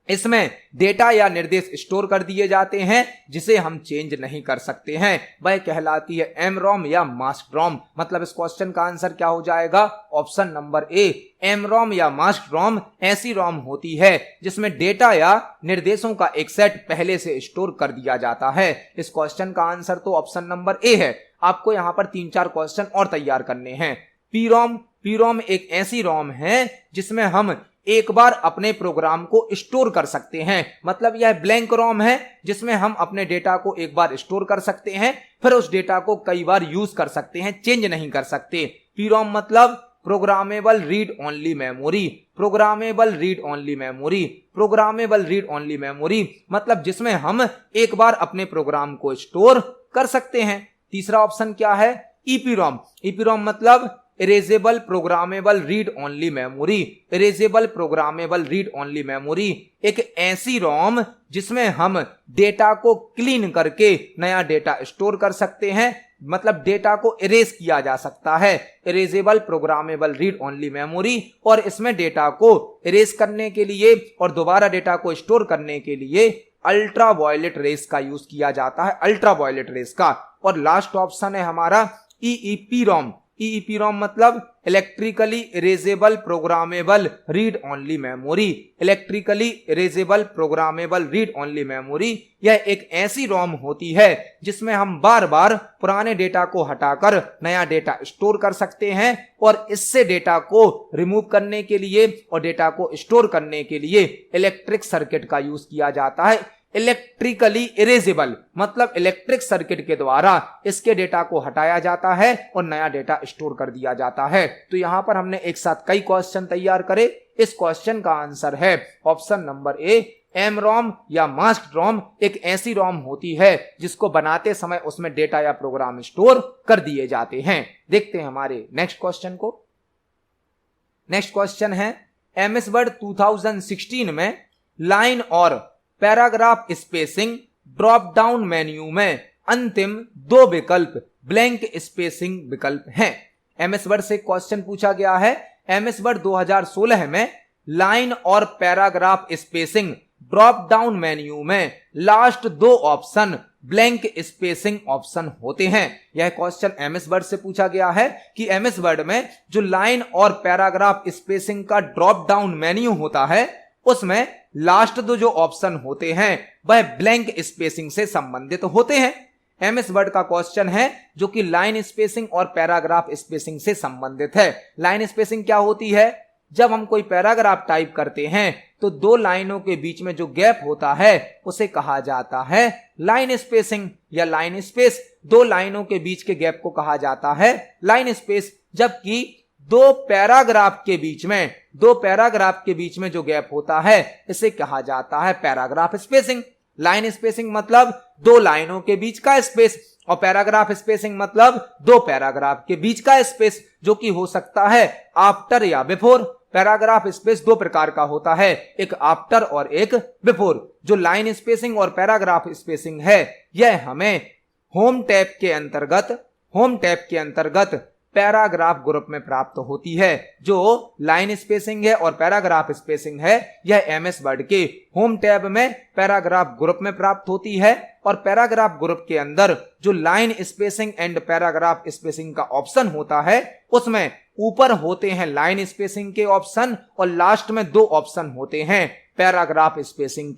इसमें डेटा या निर्देश स्टोर कर दिए जाते हैं, जिसे हम चेंज नहीं कर सकते हैं। वह कहलाती है एम रोम या मास्क रोम। मतलब इस क्वेश्चन का आंसर क्या हो जाएगा? ऑप्शन नंबर ए, एम रोम या मास्क रोम ऐसी रोम होती है जिसमें डेटा या निर्देशों का एक सेट पहले से स्टोर कर दिया जाता है। इस क्वेश्चन का आंसर तो ऑप्शन नंबर ए है। आपको यहां पर 3-4 क्वेश्चन और तैयार करने हैं। पी रोम, पी रोम एक ऐसी रोम है जिसमें हम एक बार अपने प्रोग्राम को स्टोर कर सकते हैं। मतलब यह ब्लैंक रोम है जिसमें हम अपने डेटा को एक बार स्टोर कर सकते हैं, फिर उस डेटा को कई बार यूज कर सकते हैं, चेंज नहीं कर सकते। पी रोम मतलब programmable read only memory. Programmable read only memory. Programmable read only memory मतलब जिसमें हम एक बार अपने प्रोग्राम को स्टोर कर सकते हैं। तीसरा ऑप्शन क्या है? ईपीरोम। ईपीरोम मतलब erasable programmable read only memory. Erasable programmable read only memory एक ऐसी रोम जिसमें हम डेटा को क्लीन करके नया डेटा स्टोर कर सकते हैं। मतलब डेटा को इरेज किया जा सकता है। Erasable programmable read only memory. और इसमें डेटा को इरेज करने के लिए और दोबारा डेटा को स्टोर करने के लिए अल्ट्रा वायलेट रेस का यूज किया जाता है। अल्ट्रा वायलेट रेस का। और लास्ट ऑप्शन है हमारा ईईपीरोम। ईईपीरोम मतलब electrically erasable programmable read only memory. Electrically erasable programmable read only memory यह एक ऐसी रोम होती है जिसमें हम बार बार पुराने डेटा को हटाकर नया डेटा स्टोर कर सकते हैं। और इससे डेटा को रिमूव करने के लिए और डेटा को स्टोर करने के लिए इलेक्ट्रिक सर्किट का यूज किया जाता है। इलेक्ट्रिकली इरेजेबल मतलब इलेक्ट्रिक सर्किट के द्वारा इसके डेटा को हटाया जाता है और नया डेटा स्टोर कर दिया जाता है। तो यहां पर हमने एक साथ कई क्वेश्चन तैयार करे। इस क्वेश्चन का आंसर है ऑप्शन नंबर ए, एम रोम या मास्क रोम एक ऐसी रोम होती है जिसको बनाते समय उसमें डेटा या प्रोग्राम स्टोर कर दिए जाते हैं। देखते हैं हमारे नेक्स्ट क्वेश्चन को। नेक्स्ट क्वेश्चन है, एमएस वर्ड 2016 में लाइन और paragraph spacing drop down menu में अंतिम 2 विकल्प ब्लैंक स्पेसिंग विकल्प हैं। एमएस वर्ड से क्वेश्चन पूछा गया है। एमएस वर्ड 2016 में लाइन और paragraph spacing drop down menu में last 2 option blank spacing option होते हैं। यह क्वेश्चन एमएस वर्ड से पूछा गया है कि एमएस वर्ड में जो लाइन और पैराग्राफ स्पेसिंग का ड्रॉप डाउन मेन्यू होता है उसमें लास्ट 2 जो ऑप्शन होते हैं वह ब्लैंक स्पेसिंग से संबंधित होते हैं। एमएस वर्ड का क्वेश्चन है जो कि लाइन स्पेसिंग और पैराग्राफ स्पेसिंग से संबंधित है। लाइन स्पेसिंग क्या होती है? जब हम कोई पैराग्राफ टाइप करते हैं तो दो लाइनों के बीच में जो गैप होता है उसे कहा जाता है लाइन स्पेसिंग या लाइन स्पेस। दो लाइनों के बीच के गैप को कहा जाता है लाइन स्पेस। जबकि दो पैराग्राफ के बीच में जो गैप होता है इसे कहा जाता है पैराग्राफ स्पेसिंग। लाइन स्पेसिंग मतलब दो लाइनों के बीच का स्पेस और पैराग्राफ स्पेसिंग मतलब दो पैराग्राफ के बीच का स्पेस, जो कि हो सकता है आफ्टर या बिफोर। पैराग्राफ स्पेस दो प्रकार का होता है, एक आफ्टर और एक बिफोर। जो लाइन स्पेसिंग और पैराग्राफ स्पेसिंग है यह हमें होम टैब के अंतर्गत पैराग्राफ ग्रुप में प्राप्त होती है। जो लाइन स्पेसिंग है और पैराग्राफ स्पेसिंग है यह एमएस वर्ड के होम टैब में पैराग्राफ ग्रुप में प्राप्त होती है। और पैराग्राफ ग्रुप के अंदर जो line spacing and paragraph spacing का ऑप्शन होता है उसमें ऊपर होते हैं लाइन स्पेसिंग के ऑप्शन और लास्ट में दो ऑप्शन होते हैं पैराग्राफ स्पेसिंग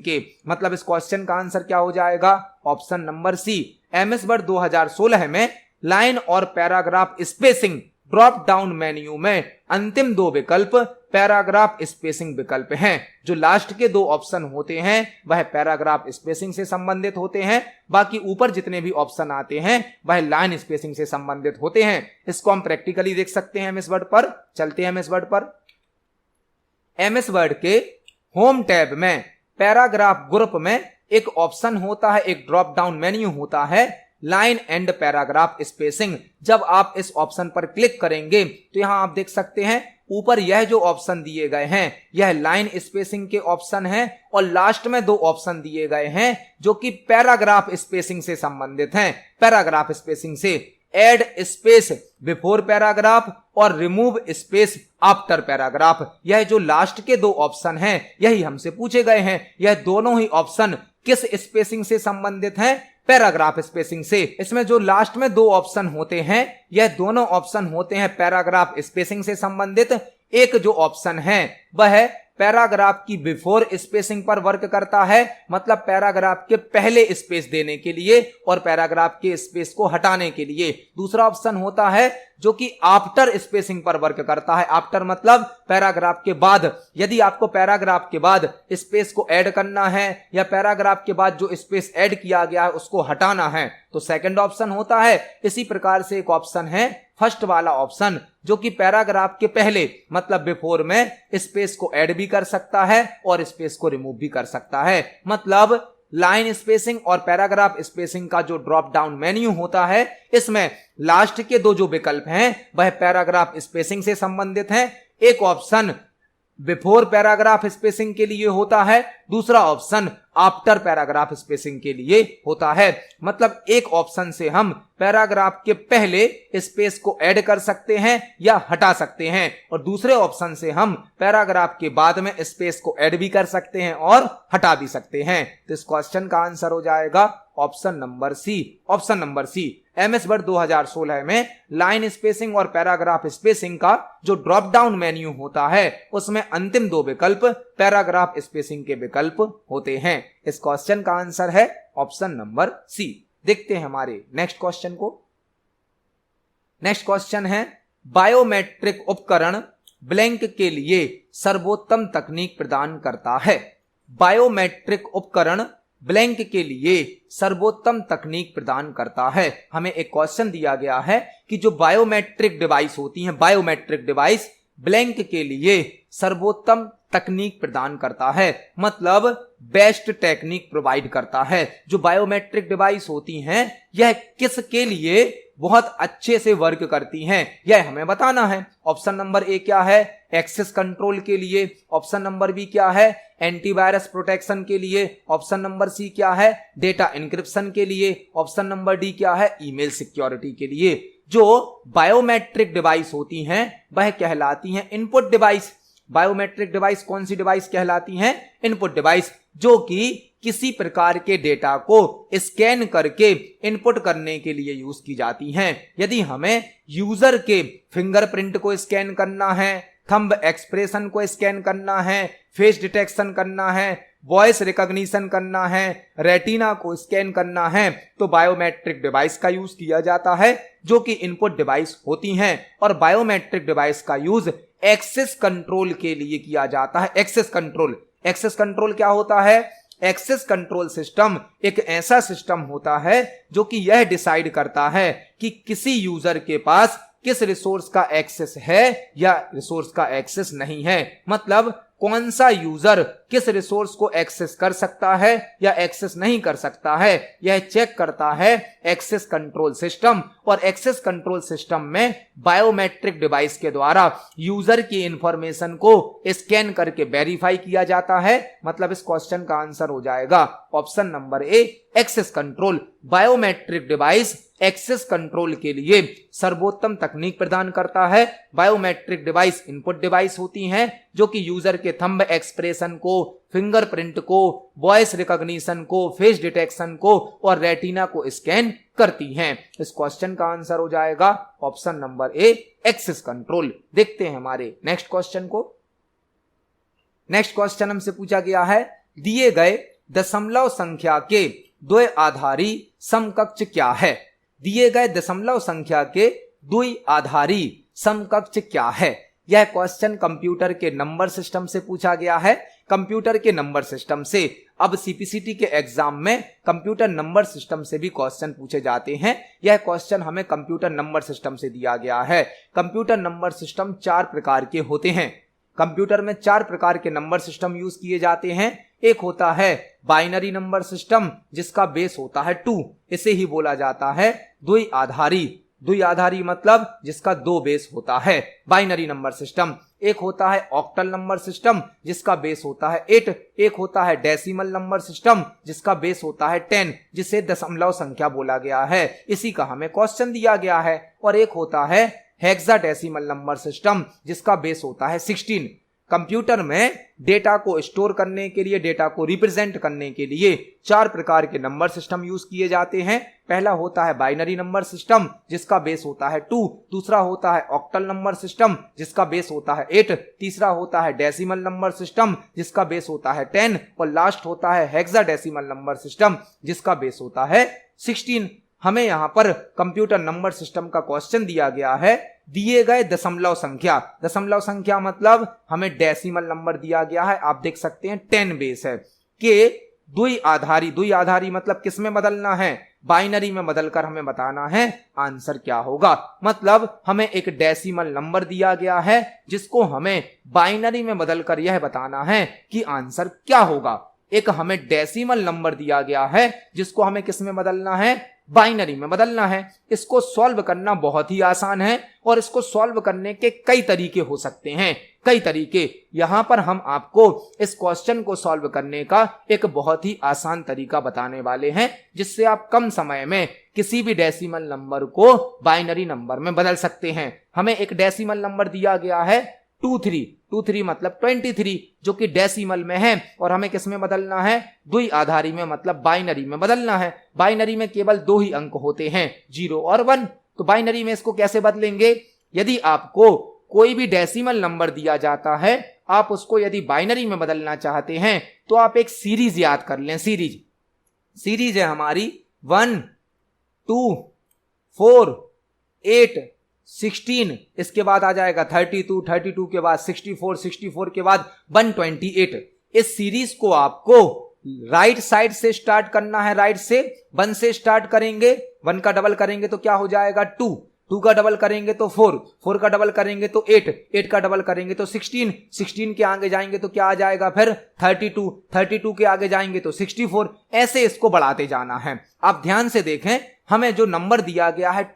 के। मतलब इस क्वेश्चन का आंसर क्या हो जाएगा? Option number C. MS Word 2016 में लाइन और paragraph spacing drop down menu में अंतिम दो विकल्प पैराग्राफ स्पेसिंग विकल्प हैं। जो लास्ट के दो ऑप्शन होते हैं वह पैराग्राफ स्पेसिंग से संबंधित होते हैं, बाकी ऊपर जितने भी ऑप्शन आते हैं वह लाइन स्पेसिंग से संबंधित होते हैं। इसको हम प्रैक्टिकली देख सकते हैं एमएस वर्ड पर। चलते हैं एमएस वर्ड पर। एमएस वर्ड के होम टैब में पैराग्राफ ग्रुप में एक ऑप्शन होता है, एक ड्रॉप डाउन मेन्यू होता है लाइन एंड पैराग्राफ स्पेसिंग। जब आप इस ऑप्शन पर क्लिक करेंगे तो यहां आप देख सकते हैं ऊपर यह जो ऑप्शन दिए गए हैं यह लाइन स्पेसिंग के ऑप्शन हैं और लास्ट में दो ऑप्शन दिए गए हैं जो कि पैराग्राफ स्पेसिंग से संबंधित हैं। पैराग्राफ स्पेसिंग से एड स्पेस बिफोर पैराग्राफ और रिमूव स्पेस आफ्टर पैराग्राफ। यह जो लास्ट के दो ऑप्शन हैं यही हमसे पूछे गए हैं। यह दोनों ही ऑप्शन किस स्पेसिंग से संबंधित हैं? पैराग्राफ स्पेसिंग से। इसमें जो लास्ट में दो ऑप्शन होते हैं यह दोनों ऑप्शन होते हैं पैराग्राफ स्पेसिंग से संबंधित। एक जो ऑप्शन है वह पैराग्राफ की बिफोर स्पेसिंग पर वर्क करता है, मतलब पैराग्राफ के पहले स्पेस देने के लिए और पैराग्राफ के स्पेस को हटाने के लिए। दूसरा ऑप्शन होता है जो कि आफ्टर स्पेसिंग पर वर्क करता है। आफ्टर मतलब पैराग्राफ के बाद। यदि आपको पैराग्राफ के बाद स्पेस को ऐड करना है या पैराग्राफ के बाद जो स्पेस ऐड किया गया है उसको हटाना है तो सेकंड ऑप्शन होता है। इसी प्रकार से एक ऑप्शन है फर्स्ट वाला ऑप्शन जो कि पैराग्राफ के पहले मतलब बिफोर में स्पेस को ऐड भी कर सकता है और स्पेस को रिमूव भी कर सकता है। मतलब लाइन स्पेसिंग और पैराग्राफ स्पेसिंग का जो ड्रॉप डाउन मेन्यू होता है इसमें लास्ट के दो जो विकल्प हैं वह पैराग्राफ स्पेसिंग से संबंधित हैं। एक ऑप्शन बिफोर पैराग्राफ स्पेसिंग के लिए होता है, दूसरा ऑप्शन आफ्टर पैराग्राफ स्पेसिंग के लिए होता है। मतलब एक ऑप्शन से हम पैराग्राफ के पहले स्पेस को ऐड कर सकते हैं या हटा सकते हैं और दूसरे ऑप्शन से हम पैराग्राफ के बाद में स्पेस को ऐड भी कर सकते हैं और हटा भी सकते हैं। तो इस क्वेश्चन का आंसर हो जाएगा option number C. MS Word 2016 में लाइन स्पेसिंग और पैराग्राफ स्पेसिंग का जो ड्रॉप डाउन मेन्यू होता है उसमें अंतिम दो विकल्प पैराग्राफ स्पेसिंग के विकल्प होते हैं। इस क्वेश्चन का आंसर है ऑप्शन नंबर सी। देखते हैं हमारे नेक्स्ट क्वेश्चन को। नेक्स्ट क्वेश्चन है बायोमेट्रिक उपकरण ब्लैंक के लिए सर्वोत्तम तकनीक प्रदान करता है। बायोमेट्रिक उपकरण ब्लैंक के लिए सर्वोत्तम तकनीक प्रदान करता है। हमें एक क्वेश्चन दिया गया है कि जो बायोमेट्रिक डिवाइस होती हैं, बायोमेट्रिक डिवाइस ब्लैंक के लिए सर्वोत्तम तकनीक प्रदान करता है, मतलब बेस्ट टेक्निक प्रोवाइड करता है। जो बायोमेट्रिक डिवाइस होती हैं यह किसके लिए बहुत अच्छे से वर्क करती हैं यह हमें बताना है। ऑप्शन नंबर ए क्या है? एक्सेस कंट्रोल के लिए। ऑप्शन नंबर बी क्या है? एंटीवायरस प्रोटेक्शन के लिए। ऑप्शन नंबर सी क्या है? डेटा इंक्रिप्शन के लिए। ऑप्शन नंबर डी क्या है? ईमेल सिक्योरिटी के लिए। जो बायोमेट्रिक डिवाइस होती हैं वह कहलाती हैं इनपुट डिवाइस। बायोमेट्रिक डिवाइस कौन सी डिवाइस कहलाती हैं? इनपुट डिवाइस, जो कि किसी प्रकार के डेटा को स्कैन करके इनपुट करने के लिए यूज की जाती हैं। यदि हमें यूजर के फिंगरप्रिंट को स्कैन करना है, थंब एक्सप्रेशन को स्कैन करना है, फेस डिटेक्शन करना है, वॉइस रिकॉग्निशन करना है, रेटिना को स्कैन करना है, तो बायोमेट्रिक डिवाइस का यूज किया जाता है जो कि इनपुट डिवाइस होती हैं। और बायोमेट्रिक डिवाइस का यूज एक्सेस कंट्रोल के लिए किया जाता है। एक्सेस कंट्रोल क्या होता है? एक्सेस कंट्रोल सिस्टम एक ऐसा सिस्टम होता है जो कि यह डिसाइड करता है कि किसी यूजर के पास किस रिसोर्स का एक्सेस है या रिसोर्स का एक्सेस नहीं है। मतलब कौन सा यूजर किस रिसोर्स को एक्सेस कर सकता है या एक्सेस नहीं कर सकता है, यह चेक करता है एक्सेस कंट्रोल सिस्टम। और एक्सेस कंट्रोल सिस्टम में बायोमेट्रिक डिवाइस के द्वारा यूजर की इंफॉर्मेशन को स्कैन करके वेरीफाई किया जाता है। मतलब इस क्वेश्चन का आंसर हो जाएगा option number A, access control. Biometric device access control के लिए सर्वोत्तम तकनीक प्रदान करता है। बायोमेट्रिक डिवाइस इनपुट डिवाइस होती हैं जो कि यूजर के थंब एक्सप्रेशन को, फिंगरप्रिंट को, वॉइस रिकॉग्निशन को, फेस डिटेक्शन को और रेटिना को स्कैन करती हैं। इस क्वेश्चन का आंसर हो जाएगा option number A, access control. देखते हैं हमारे नेक्स्ट क्वेश्चन को। नेक्स्ट क्वेश्चन हमसे पूछा गया है, दिए गए दशमलव संख्या के द्विआधारी समकक्ष क्या है? दिए गए दशमलव संख्या के द्विआधारी समकक्ष क्या है? यह क्वेश्चन कंप्यूटर के नंबर सिस्टम से पूछा गया है। कंप्यूटर के नंबर सिस्टम से अब सीपीसीटी के एग्जाम में कंप्यूटर नंबर सिस्टम से भी क्वेश्चन पूछे जाते हैं। यह क्वेश्चन हमें कंप्यूटर नंबर सिस्टम से दिया गया है। कंप्यूटर नंबर सिस्टम 4 प्रकार के होते हैं। कंप्यूटर में 4 प्रकार के नंबर सिस्टम यूज किए जाते हैं। एक होता है बाइनरी नंबर सिस्टम जिसका बेस होता है 2, इसे ही बोला जाता है द्विआधारी। द्विआधारी मतलब जिसका 2 बेस होता है, बाइनरी नंबर सिस्टम। एक होता है ऑक्टल नंबर सिस्टम जिसका बेस होता है 8। एक होता है डेसिमल नंबर सिस्टम जिसका बेस होता है 10, जिसे दशमलव संख्या बोला गया है। इसी का हमें क्वेश्चन दिया गया है। और एक होता है हेक्साडेसिमल नंबर सिस्टम जिसका बेस होता है 16। कंप्यूटर में डेटा को स्टोर करने के लिए, डेटा को रिप्रेजेंट करने के लिए 4 प्रकार के नंबर सिस्टम यूज किए जाते हैं। पहला होता है बाइनरी नंबर सिस्टम जिसका बेस होता है 2। दूसरा होता है ऑक्टल नंबर सिस्टम जिसका बेस होता है 8। तीसरा होता है डेसिमल नंबर सिस्टम जिसका बेस होता है 10। और लास्ट होता है हेक्साडेसिमल नंबर सिस्टम जिसका बेस होता है 16। हमें यहाँ पर कंप्यूटर नंबर सिस्टम का क्वेश्चन दिया गया है, दिए गए दशमलव संख्या मतलब हमें डेसिमल नंबर दिया गया है। आप देख सकते हैं 10 बेस है कि द्विआधारी मतलब किस में बदलना है? बाइनरी में बदलकर हमें बताना है आंसर क्या होगा। मतलब हमें एक डेसिमल नंबर दिया गया है जिसको हमें बाइनरी में बदलकर यह बताना है कि आंसर क्या होगा। एक हमें डेसिमल नंबर दिया गया है जिसको हमें किस में बदलना है? बाइनरी में बदलना है। इसको सॉल्व करना बहुत ही आसान है और इसको सॉल्व करने के कई तरीके हो सकते हैं, कई तरीके। यहां पर हम आपको इस क्वेश्चन को सॉल्व करने का एक बहुत ही आसान तरीका बताने वाले हैं जिससे आप कम समय में किसी भी डेसिमल नंबर को बाइनरी नंबर में बदल सकते हैं। हमें एक डेसिमल नंबर दिया गया है 23 मतलब 23 जो कि डेसिमल में है और हमें किस में बदलना है? द्विआधारी में मतलब बाइनरी में बदलना है। बाइनरी में केवल 2 ही अंक होते हैं, 0 और 1। तो बाइनरी में इसको कैसे बदलेंगे? यदि आपको कोई भी डेसिमल नंबर दिया जाता है, आप उसको यदि बाइनरी में बदलना चाहते हैं तो आप एक सीरीज याद कर लें। सीरीज है हमारी 1 2 4 8 16, इसके बाद आ जाएगा 32 के बाद 64 के बाद 128। इस सीरीज को आपको राइट साइड से स्टार्ट करना है। राइट से 1 से स्टार्ट करेंगे, 1 का डबल करेंगे तो क्या हो जाएगा 2 का डबल करेंगे तो 4 का डबल करेंगे तो 8 का डबल करेंगे तो 16 के आगे जाएंगे तो क्या आ जाएगा फिर 32 के आगे जाएंगे तो 64। ऐसे इसको बढ़ाते जाना है। आप ध्यान से देखें, हमें जो नंबर दिया गया है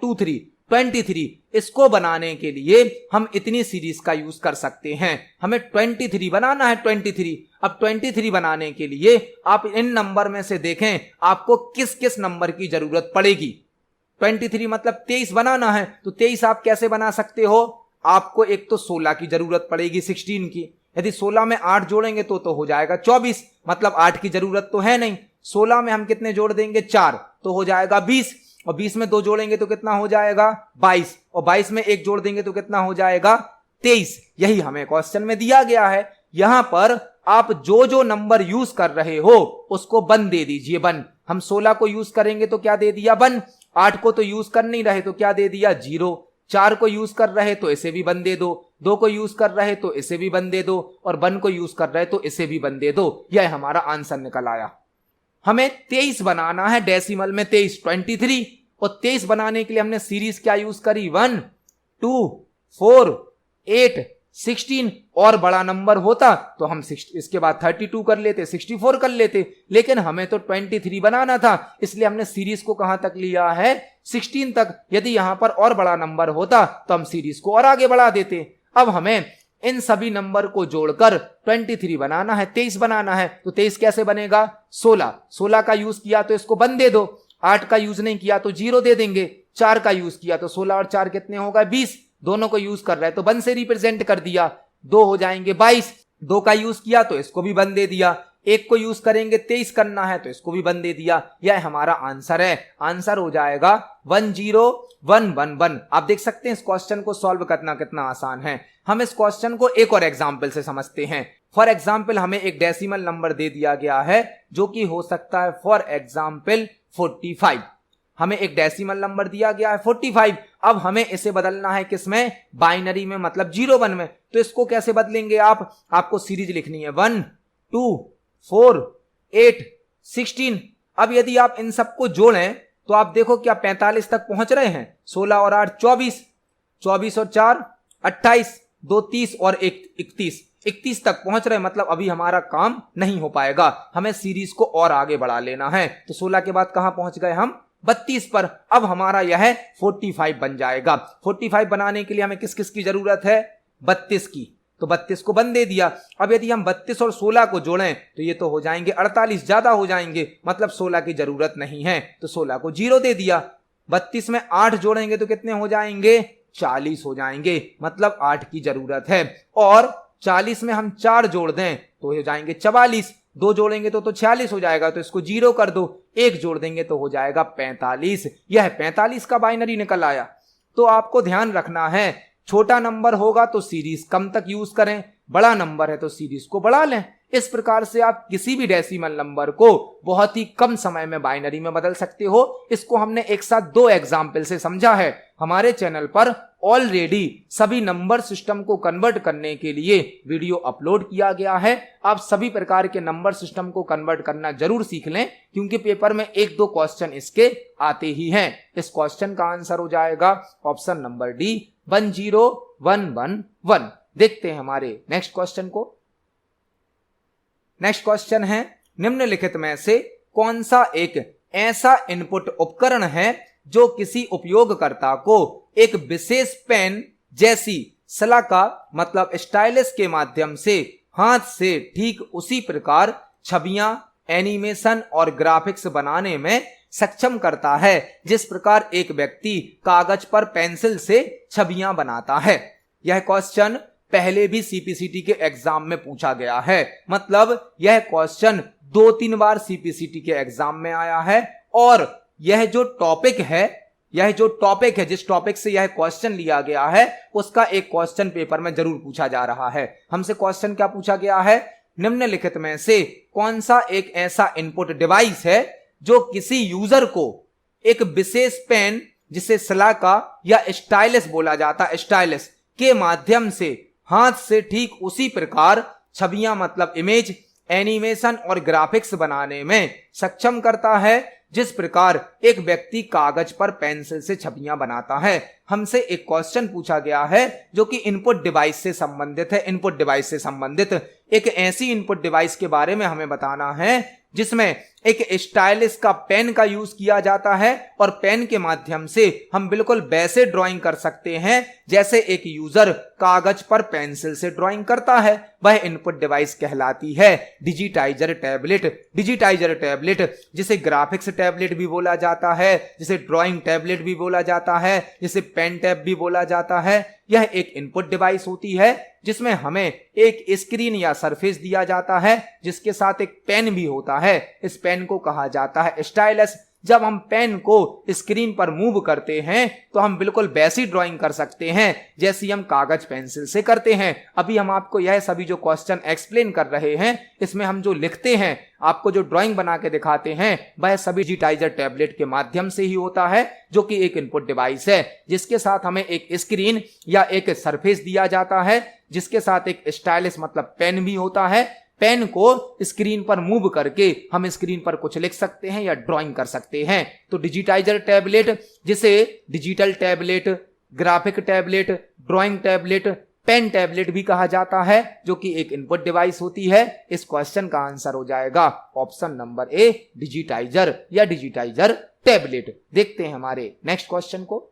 23, इसको बनाने के लिए हम इतनी सीरीज का यूज कर सकते हैं। हमें 23 बनाना है, 23। अब 23 बनाने के लिए आप इन नंबर में से देखें आपको किस किस नंबर की जरूरत पड़ेगी। 23 मतलब 23 बनाना है तो 23 आप कैसे बना सकते हो? आपको एक तो 16 की जरूरत पड़ेगी 16 की। यदि 16 में 8 जोड़ेंगे तो हो जाएगा 24, मतलब 8 की जरूरत तो है नहीं। 16 में हम कितने जोड़ देंगे? 4, तो हो जाएगा 20। और 20 में 2 जोड़ेंगे तो कितना हो जाएगा? 22। और 22 में 1 जोड़ देंगे तो कितना हो जाएगा? 23। यही हमें क्वेश्चन में दिया गया है। यहां पर आप जो जो नंबर यूज कर रहे हो उसको 1 दे दीजिए। 1 हम 16 को यूज करेंगे तो क्या दे दिया 1, 8 को तो यूज कर नहीं रहे तो क्या दे दिया 0, 4 को यूज कर रहे तो इसे भी 1 दे दो, 2 को यूज कर रहे तो इसे भी 1 दे दो और 1 को यूज कर रहे तो इसे भी 1 दे दो। यह हमारा आंसर निकल आया। हमें 23 बनाना है, डेसिमल में 23 23, और 23 बनाने के लिए हमने सीरीज क्या यूज करी 1 2 4 8 16, और बड़ा नंबर होता तो हम इसके बाद 32 कर लेते, 64 कर लेते, लेकिन हमें तो 23 बनाना था, इसलिए हमने सीरीज को कहां तक लिया है 16 तक। यदि यहां पर और बड़ा नंबर होता तो हम सीरीज को और आगे बढ़ा देते। अब हमें इन सभी नंबर को जोड़कर 23 बनाना है, 23 बनाना है। तो 23 कैसे बनेगा 16 का यूज किया तो इसको 1 दे दो, 8 का यूज नहीं किया तो 0 दे देंगे, 4 का यूज किया तो 16 और 4 कितने होगा 20, दोनों को यूज कर रहे हैं तो 1 से रिप्रेजेंट कर दिया, 2 हो जाएंगे 22, 2 का यूज किया तो इसको भी 1 दे दिया, 1 को यूज करेंगे 23 करना है तो इसको भी 1 दे दिया। यह हमारा आंसर है। आंसर हो जाएगा 10111। आप देख सकते हैं इस क्वेश्चन को सॉल्व करना कितना आसान है। हम इस क्वेश्चन को एक और एग्जाम्पल से समझते हैं। फॉर एग्जाम्पल हमें एक डेसिमल नंबर दे दिया गया है जो कि हो सकता है फॉर एग्जाम्पल 45। हमें एक डेसिमल नंबर दिया गया है 45। अब हमें इसे बदलना है किसमें बाइनरी में, मतलब 0-1 में। तो इसको कैसे बदलेंगे आपको सीरीज लिखनी है 1 2 4 8 16। अब यदि आप इन सबको जोड़ें तो आप देखो क्या 45 तक पहुंच रहे हैं। 16 और 8 24, 24 और 4 28, 2 30 और 1 31 तक पहुंच रहे हैं। मतलब अभी हमारा काम नहीं हो पाएगा, हमें सीरीज को और आगे बढ़ा लेना है। तो 16 के बाद कहां पहुंच गए हम 32 पर। अब हमारा यह 45 बन जाएगा। 45 बनाने के लिए हमें किस किस की जरूरत है 32 की, तो 32 को 1 दे दिया। अब यदि हम 32 और 16 को जोड़ें तो ये तो हो जाएंगे 48, ज्यादा हो जाएंगे, मतलब 16 की जरूरत नहीं है तो 16 को 0 दे दिया। 32 में 8 जोड़ेंगे तो कितने हो जाएंगे 40 हो जाएंगे, मतलब 8 की जरूरत है। और 40 में हम 4 जोड़ दें तो हो जाएंगे 44, 2 जोड़ेंगे तो 46 हो जाएगा, तो इसको 0 कर दो, 1 जोड़ देंगे तो हो जाएगा 45। यह 45 का बाइनरी निकल आया। तो आपको ध्यान रखना है छोटा नंबर होगा तो सीरीज कम तक यूज करें, बड़ा नंबर है तो सीरीज को बढ़ा लें। इस प्रकार से आप किसी भी डेसिमल नंबर को बहुत ही कम समय में बाइनरी में बदल सकते हो। इसको हमने एक साथ 2 एग्जाम्पल से समझा है। हमारे चैनल पर ऑलरेडी सभी नंबर सिस्टम को कन्वर्ट करने के लिए वीडियो अपलोड किया गया है। आप सभी प्रकार के नंबर सिस्टम को कन्वर्ट करना जरूर सीख लें, क्योंकि पेपर में 1-2 क्वेश्चन इसके आते ही हैं। इस क्वेश्चन का आंसर हो जाएगा ऑप्शन नंबर डी 10111। देखते हैं हमारे नेक्स्ट क्वेश्चन को। नेक्स्ट क्वेश्चन है निम्नलिखित में से कौन सा एक ऐसा इनपुट उपकरण है जो किसी उपयोगकर्ता को एक विशेष पेन जैसी सलाका मतलब स्टाइलस के माध्यम से हाथ से ठीक उसी प्रकार छवियां, एनिमेशन और ग्राफिक्स बनाने में सक्षम करता है जिस प्रकार एक व्यक्ति कागज पर पेंसिल से छवियां बनाता है। यह क्वेश्चन पहले भी सीपीसीटी के एग्जाम में पूछा गया है, मतलब यह क्वेश्चन 2-3 बार सीपीसीटी के एग्जाम में आया है। और यह जो टॉपिक है जिस टॉपिक से यह क्वेश्चन लिया गया है उसका एक क्वेश्चन पेपर में जरूर पूछा जा रहा है। हमसे क्वेश्चन क्या पूछा गया है, निम्नलिखित में से कौन सा एक ऐसा इनपुट डिवाइस है जो किसी यूजर को एक विशेष पेन जिसे सलाका या स्टाइलस बोला जाता है, स्टाइलस के माध्यम से हाथ से ठीक उसी प्रकार छवियां मतलब इमेज, एनिमेशन और ग्राफिक्स बनाने में सक्षम करता है जिस प्रकार एक व्यक्ति कागज पर पेंसिल से छवियां बनाता है। हमसे एक क्वेश्चन पूछा गया है जो कि इनपुट डिवाइस से संबंधित है। इनपुट डिवाइस से संबंधित एक ऐसी इनपुट डिवाइस के बारे में हमें बताना है जिसमें एक स्टाइलिस का पेन का यूज किया जाता है और पेन के माध्यम से हम बिल्कुल वैसे ड्राइंग कर सकते हैं जैसे एक यूजर कागज पर पेंसिल से ड्राइंग करता है। वह इनपुट डिवाइस कहलाती है डिजिटाइजर टैबलेट। डिजिटाइजर टैबलेट जिसे ग्राफिक्स टैबलेट भी बोला जाता है, जिसे ड्राइंग टैबलेट भी बोला जाता है, जिसे पेन टैब भी बोला जाता है। यह एक इनपुट डिवाइस होती है जिसमें हमें एक स्क्रीन या सरफेस दिया जाता है जिसके साथ एक पेन भी होता है। इस पेन को कहा जाता है स्टाइलस। जब हम पेन को स्क्रीन पर मूव करते हैं तो हम बिल्कुल वैसी ड्राइंग कर सकते हैं जैसी हम कागज पेंसिल से करते हैं। अभी हम आपको यह सभी जो क्वेश्चन एक्सप्लेन कर रहे हैं, इसमें हम जो लिखते हैं, आपको जो ड्राइंग बना के दिखाते हैं, वह सभी डिजिटाइजर टैबलेट के माध्यम से ही होता है, जो कि एक इनपुट डिवाइस है जिसके साथ हमें एक स्क्रीन या एक सरफेस दिया जाता है, जिसके साथ एक स्टाइलिश मतलब पेन भी होता है। पेन को स्क्रीन पर मूव करके हम स्क्रीन पर कुछ लिख सकते हैं या ड्राइंग कर सकते हैं। तो डिजिटाइजर टैबलेट, जिसे digital tablet, graphic tablet, drawing tablet, pen tablet भी कहा जाता है, जो कि एक इनपुट डिवाइस होती है। इस क्वेश्चन का आंसर हो जाएगा ऑप्शन नंबर ए, डिजिटाइजर या डिजिटाइजर टैबलेट। देखते हैं हमारे नेक्स्ट क्वेश्चन को।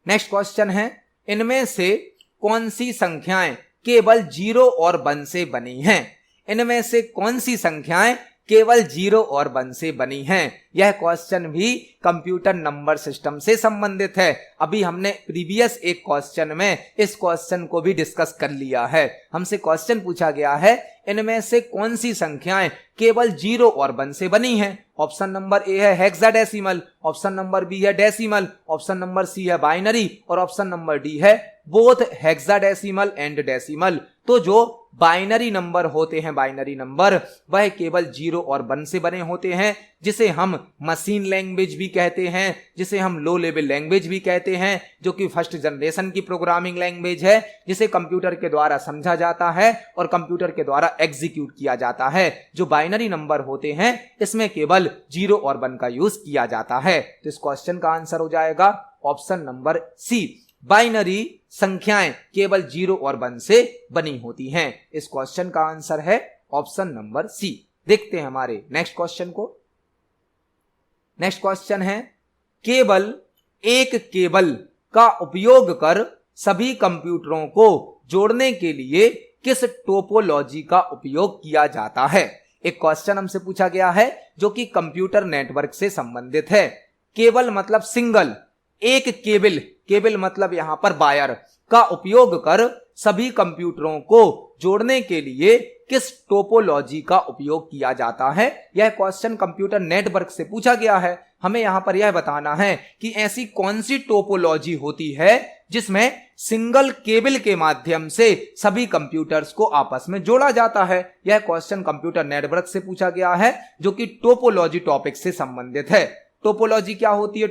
नेक्स्ट क्वेश्चन है, इनमें से कौन सी संख्याएं केवल 0 और 1 से बनी हैं? इनमें से कौन सी संख्याएं केवल 0 और 1 से बनी हैं? यह क्वेश्चन भी कंप्यूटर नंबर सिस्टम से संबंधित है। अभी हमने प्रीवियस एक क्वेश्चन में इस क्वेश्चन को भी डिस्कस कर लिया है। हमसे क्वेश्चन पूछा गया है, इनमें से कौन सी संख्याएं केवल 0 और 1 से बनी हैं? ऑप्शन नंबर ए है हेक्साडेसिमल, ऑप्शन नंबर बी है डेसिमल, ऑप्शन नंबर सी है बाइनरी और ऑप्शन नंबर डी है बोथ हेक्साडेसिमल एंड डेसिमल। तो जो बाइनरी नंबर होते हैं, बाइनरी नंबर, वह केवल 0 और 1 से बने होते हैं, जिसे हम मशीन लैंग्वेज भी कहते हैं, जिसे हम लो लेवल लैंग्वेज भी कहते हैं, जो कि फर्स्ट जनरेशन की प्रोग्रामिंग लैंग्वेज है, जिसे कंप्यूटर के द्वारा समझा जाता है और कंप्यूटर के द्वारा एग्जीक्यूट किया जाता है। जो बाइनरी नंबर होते हैं, इसमें केवल 0 और 1 का यूज किया जाता है। तो इस क्वेश्चन का आंसर हो जाएगा ऑप्शन नंबर सी, बाइनरी संख्याएं केवल 0 और 1 से बनी होती हैं। इस क्वेश्चन का आंसर है ऑप्शन नंबर सी। देखते हैं हमारे नेक्स्ट क्वेश्चन को। नेक्स्ट क्वेश्चन है, केवल एक केबल का उपयोग कर सभी कंप्यूटरों को जोड़ने के लिए किस टोपोलॉजी का उपयोग किया जाता है? एक क्वेश्चन हमसे पूछा गया है जो कि कंप्यूटर नेटवर्क से संबंधित है। केबल मतलब सिंगल, एक केबल, केबल मतलब यहां पर वायर का उपयोग कर सभी कंप्यूटरों को जोड़ने के लिए किस टोपोलॉजी का उपयोग किया जाता है? यह क्वेश्चन कंप्यूटर नेटवर्क से पूछा गया है। हमें यहां पर यह बताना है कि ऐसी कौन सी टोपोलॉजी होती है जिसमें सिंगल केबल के माध्यम से सभी कंप्यूटर्स को आपस में जोड़ा जाता है। यह क्वेश्चन कंप्यूटर नेटवर्क से पूछा गया है, जो कि टोपोलॉजी टॉपिक से संबंधित है। टोपोलॉजी क्या होती है?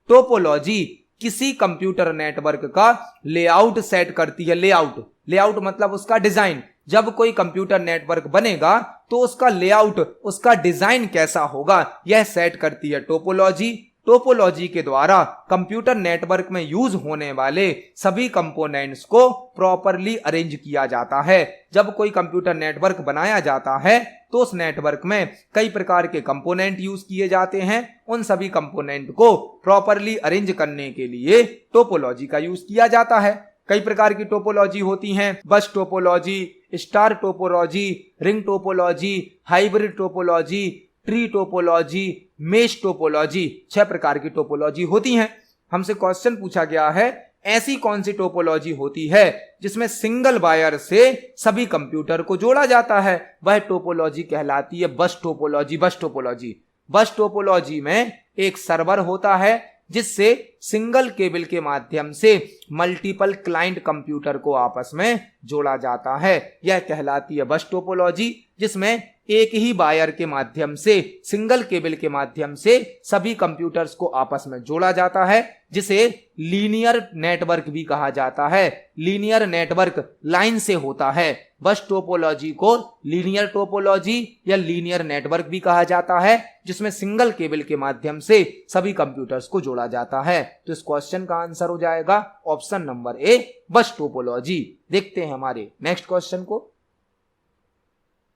टोपोलॉजी किसी कंप्यूटर नेटवर्क का लेआउट सेट करती है। लेआउट मतलब उसका डिजाइन। जब कोई कंप्यूटर नेटवर्क बनेगा तो उसका लेआउट, उसका डिजाइन कैसा होगा, यह सेट करती है टोपोलॉजी। टोपोलॉजी के द्वारा कंप्यूटर नेटवर्क में यूज होने वाले सभी कंपोनेंट्स को प्रॉपरली अरेंज किया जाता है। जब कोई कंप्यूटर नेटवर्क बनाया जाता है तो उस नेटवर्क में कई प्रकार के कंपोनेंट यूज किए जाते हैं। उन सभी कंपोनेंट को प्रॉपरली अरेंज करने के लिए टोपोलॉजी का यूज किया जाता है। कई प्रकार की टोपोलॉजी होती हैं, बस topology, star topology, ring topology, hybrid topology, tree topology, mesh topology. 6 प्रकार की टोपोलॉजी होती हैं। हमसे क्वेश्चन पूछा गया है, ऐसी कौन सी टोपोलॉजी होती है जिसमें सिंगल वायर से सभी कंप्यूटर को जोड़ा जाता है? वह टोपोलॉजी कहलाती है बस टोपोलॉजी। बस टोपोलॉजी में एक सर्वर होता है जिससे सिंगल केबल के माध्यम से मल्टीपल क्लाइंट कंप्यूटर को आपस में जोड़ा जाता है। यह कहलाती है बस टोपोलॉजी, जिसमें एक ही वायर के माध्यम से, सिंगल केबल के माध्यम से सभी कंप्यूटर्स को आपस में जोड़ा जाता है, जिसे लीनियर नेटवर्क भी कहा जाता है। लीनियर नेटवर्क लाइन से होता है। बस टोपोलॉजी को लीनियर टोपोलॉजी या लीनियर नेटवर्क भी कहा जाता है, जिसमें सिंगल केबल के माध्यम से सभी कंप्यूटर्स को जोड़ा जाता है। तो इस क्वेश्चन का आंसर हो जाएगा ऑप्शन नंबर ए, बस टोपोलॉजी। देखते हैं हमारे नेक्स्ट क्वेश्चन को।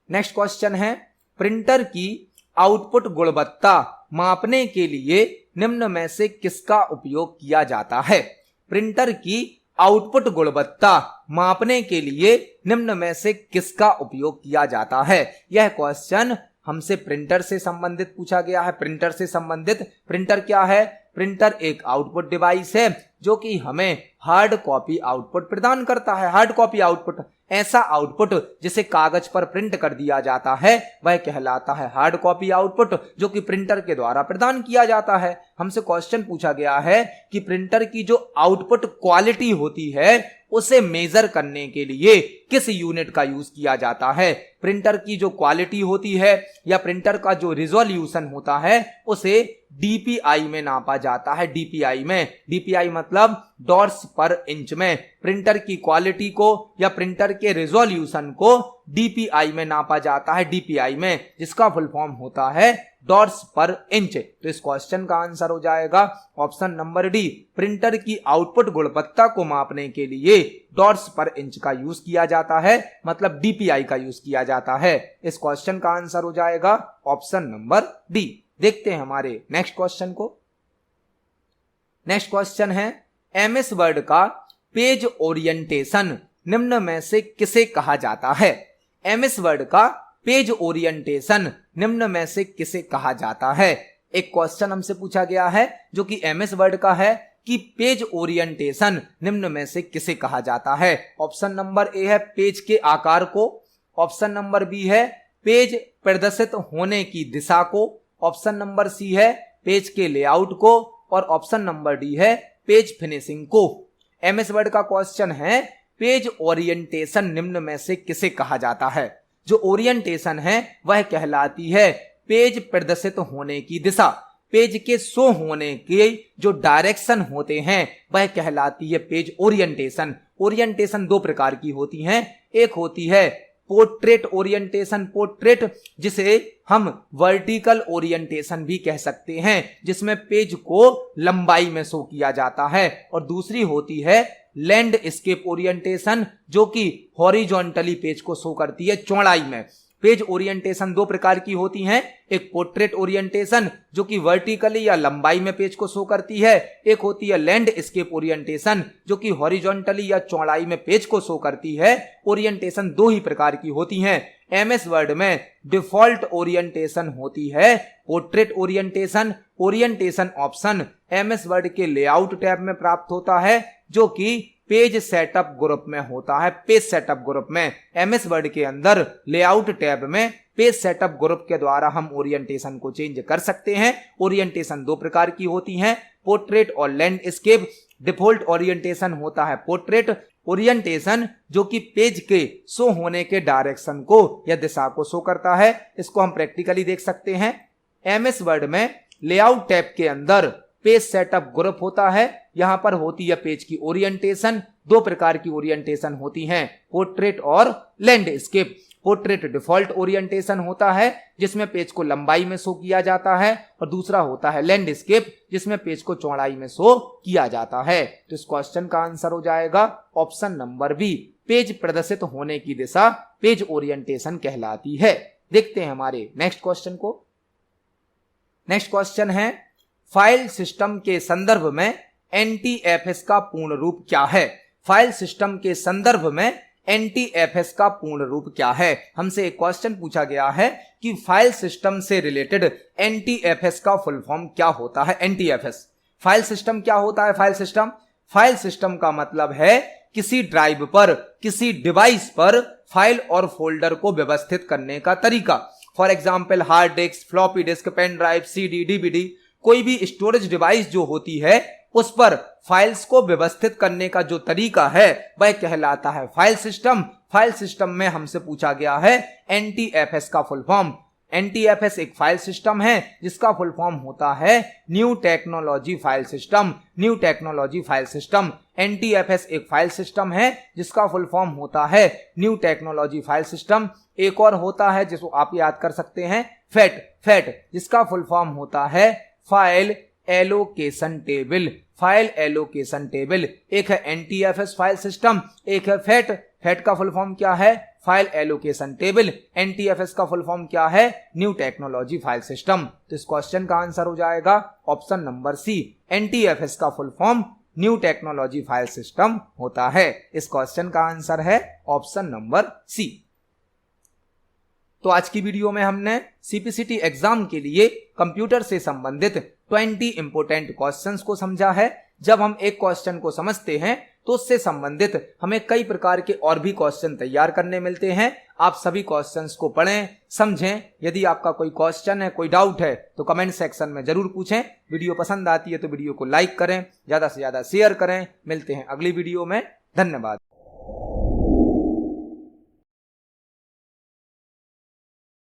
नेक्स्ट क्वेश्चन है, प्रिंटर की आउटपुट गुणवत्ता मापने के लिए निम्न में से किसका उपयोग किया जाता है? प्रिंटर की आउटपुट गुणवत्ता मापने के लिए निम्न में से किसका उपयोग किया जाता है? यह क्वेश्चन हमसे प्रिंटर से संबंधित पूछा गया है। प्रिंटर से संबंधित, प्रिंटर क्या है? प्रिंटर एक आउटपुट डिवाइस है जो कि हमें हार्ड कॉपी आउटपुट प्रदान करता है। हार्ड कॉपी आउटपुट ऐसा आउटपुट जिसे कागज पर प्रिंट कर दिया जाता है वह कहलाता है हार्ड कॉपी आउटपुट, जो कि प्रिंटर के द्वारा प्रदान किया जाता है। हमसे क्वेश्चन पूछा गया है कि प्रिंटर की जो आउटपुट क्वालिटी होती है उसे मेजर करने के लिए किस यूनिट का यूज किया जाता है। प्रिंटर की जो क्वालिटी होती है या प्रिंटर का जो रिजोल्यूशन होता है उसे डीपीआई में नापा जाता है। डीपीआई में, डीपीआई मतलब डॉट्स पर इंच में। प्रिंटर की क्वालिटी को या प्रिंटर के रिजोल्यूशन को डीपीआई में नापा जाता है, डीपीआई में, जिसका फुल फॉर्म होता है डॉट्स पर इंच। तो इस क्वेश्चन का आंसर हो जाएगा ऑप्शन नंबर डी। प्रिंटर की आउटपुट गुणवत्ता को मापने के लिए डॉट्स पर इंच का यूज किया जाता है, मतलब डीपीआई का यूज किया जाता है। इस क्वेश्चन का आंसर हो जाएगा ऑप्शन नंबर डी। देखते हैं हमारे नेक्स्ट क्वेश्चन को। नेक्स्ट क्वेश्चन है एमएस वर्ड का पेज ओरिएंटेशन निम्न में से किसे कहा जाता है। एमएस वर्ड का पेज ओरिएंटेशन निम्न में से किसे कहा जाता है। एक क्वेश्चन हमसे पूछा गया है जो कि एमएस वर्ड का है कि पेज ओरिएंटेशन निम्न में से किसे कहा जाता है। ऑप्शन नंबर ए है पेज के आकार को, ऑप्शन नंबर बी है पेज प्रदर्शित होने की दिशा को, ऑप्शन नंबर सी है पेज के लेआउट को और ऑप्शन नंबर डी है पेज फिनिशिंग को। एमएस वर्ड का क्वेश्चन है पेज ओरिएंटेशन निम्न में से किसे कहा जाता है। जो ओरिएंटेशन है वह कहलाती है पेज प्रदर्शित होने की दिशा। पेज के शो होने के जो डायरेक्शन होते हैं वह कहलाती है पेज ओरिएंटेशन। ओरिएंटेशन दो प्रकार की होती हैं। एक होती है पोर्ट्रेट ओरिएंटेशन, पोर्ट्रेट, जिसे हम वर्टिकल ओरिएंटेशन भी कह सकते हैं, जिसमें पेज को लंबाई में शो किया जाता है। और दूसरी होती है लैंडस्केप ओरिएंटेशन, जो कि हॉरिजॉन्टली पेज को शो करती है, चौड़ाई में। पेज ओरिएंटेशन दो प्रकार की होती हैं। एक पोर्ट्रेट ओरिएंटेशन जो कि वर्टिकली या लंबाई में पेज को शो करती है, एक होती है लैंडस्केप ओरिएंटेशन जो कि हॉरिजॉन्टली या चौड़ाई में पेज को शो करती है। ओरिएंटेशन दो ही प्रकार की होती हैं। एमएस वर्ड में डिफॉल्ट ओरिएंटेशन होती है portrait orientation. Orientation option MS word के लेआउट टैब में प्राप्त होता है, जो कि पेज सेटअप ग्रुप में होता है। पेज सेटअप ग्रुप में, एमएस वर्ड के अंदर लेआउट टैब में पेज सेटअप ग्रुप के द्वारा हम ओरिएंटेशन को चेंज कर सकते हैं। ओरिएंटेशन दो प्रकार की होती हैं, पोर्ट्रेट और लैंडस्केप। डिफॉल्ट ओरिएंटेशन होता है पोर्ट्रेट ओरिएंटेशन, जो कि पेज के शो होने के डायरेक्शन को या दिशा को शो करता है। इसको हम प्रैक्टिकली देख सकते हैं। एमएस वर्ड में लेआउट टैब के अंदर पेज सेटअप ग्रुप होता है। यहां पर होती है पेज की ओरिएंटेशन। दो प्रकार की ओरिएंटेशन होती हैं, पोर्ट्रेट और लैंडस्केप। पोर्ट्रेट डिफॉल्ट ओरिएंटेशन होता है जिसमें पेज को लंबाई में शो किया जाता है, और दूसरा होता है लैंडस्केप जिसमें पेज को चौड़ाई में शो किया जाता है। तो इस क्वेश्चन का आंसर हो जाएगा ऑप्शन नंबर बी। पेज प्रदर्शित होने की दिशा पेज ओरिएंटेशन कहलाती है। देखते हैं हमारे नेक्स्ट क्वेश्चन को। नेक्स्ट क्वेश्चन है फाइल सिस्टम के संदर्भ में एनटीएफएस का पूर्ण रूप क्या है। फाइल सिस्टम के संदर्भ में एनटीएफएस का पूर्ण रूप क्या है। हमसे एक क्वेश्चन पूछा गया है कि फाइल सिस्टम से रिलेटेड एनटीएफएस का फुल फॉर्म क्या होता है। एनटीएफएस फाइल सिस्टम क्या होता है। फाइल सिस्टम का मतलब है किसी ड्राइव पर, किसी डिवाइस पर फाइल और फोल्डर को व्यवस्थित करने का तरीका। For example hard disk, floppy disk, pen drive, CD, DVD, कोई भी स्टोरेज डिवाइस जो होती है उस पर फाइल्स को व्यवस्थित करने का जो तरीका है वह कहलाता है फाइल सिस्टम। फाइल सिस्टम में हमसे पूछा गया है एनटीएफएस का फुल फॉर्म। एनटीएफएस एक फाइल सिस्टम है जिसका फुल फॉर्म होता है new technology file system. New technology file system. NTFS एक फाइल सिस्टम है जिसका फुल फॉर्म होता है न्यू टेक्नोलॉजी फाइल सिस्टम। एक और होता है जिसको आप याद कर सकते हैं फैट, जिसका फुल फॉर्म होता है file allocation table. File allocation table. एक है एनटीएफएस फाइल सिस्टम, एक है फैट का फुल फॉर्म क्या है, फाइल एलोकेशन टेबल। एनटीएफएस का फुल फॉर्म क्या है, न्यू टेक्नोलॉजी फाइल सिस्टम। तो इस क्वेश्चन का आंसर हो जाएगा ऑप्शन नंबर सी। एनटीएफएस का full form new technology file system होता है। इस क्वेश्चन का आंसर है ऑप्शन नंबर सी। तो आज की वीडियो में हमने सीपीसीटी एग्जाम के लिए कंप्यूटर से संबंधित 20 इंपोर्टेंट क्वेश्चंस को समझा है। जब हम एक क्वेश्चन को समझते हैं तो उससे संबंधित हमें कई प्रकार के और भी क्वेश्चन तैयार करने मिलते हैं। आप सभी क्वेश्चंस को पढ़ें, समझें। यदि आपका कोई क्वेश्चन है, कोई डाउट है तो कमेंट सेक्शन में जरूर पूछें। वीडियो पसंद आती है तो वीडियो को लाइक करें, ज्यादा से ज्यादा शेयर करें। मिलते हैं अगली वीडियो में। धन्यवाद।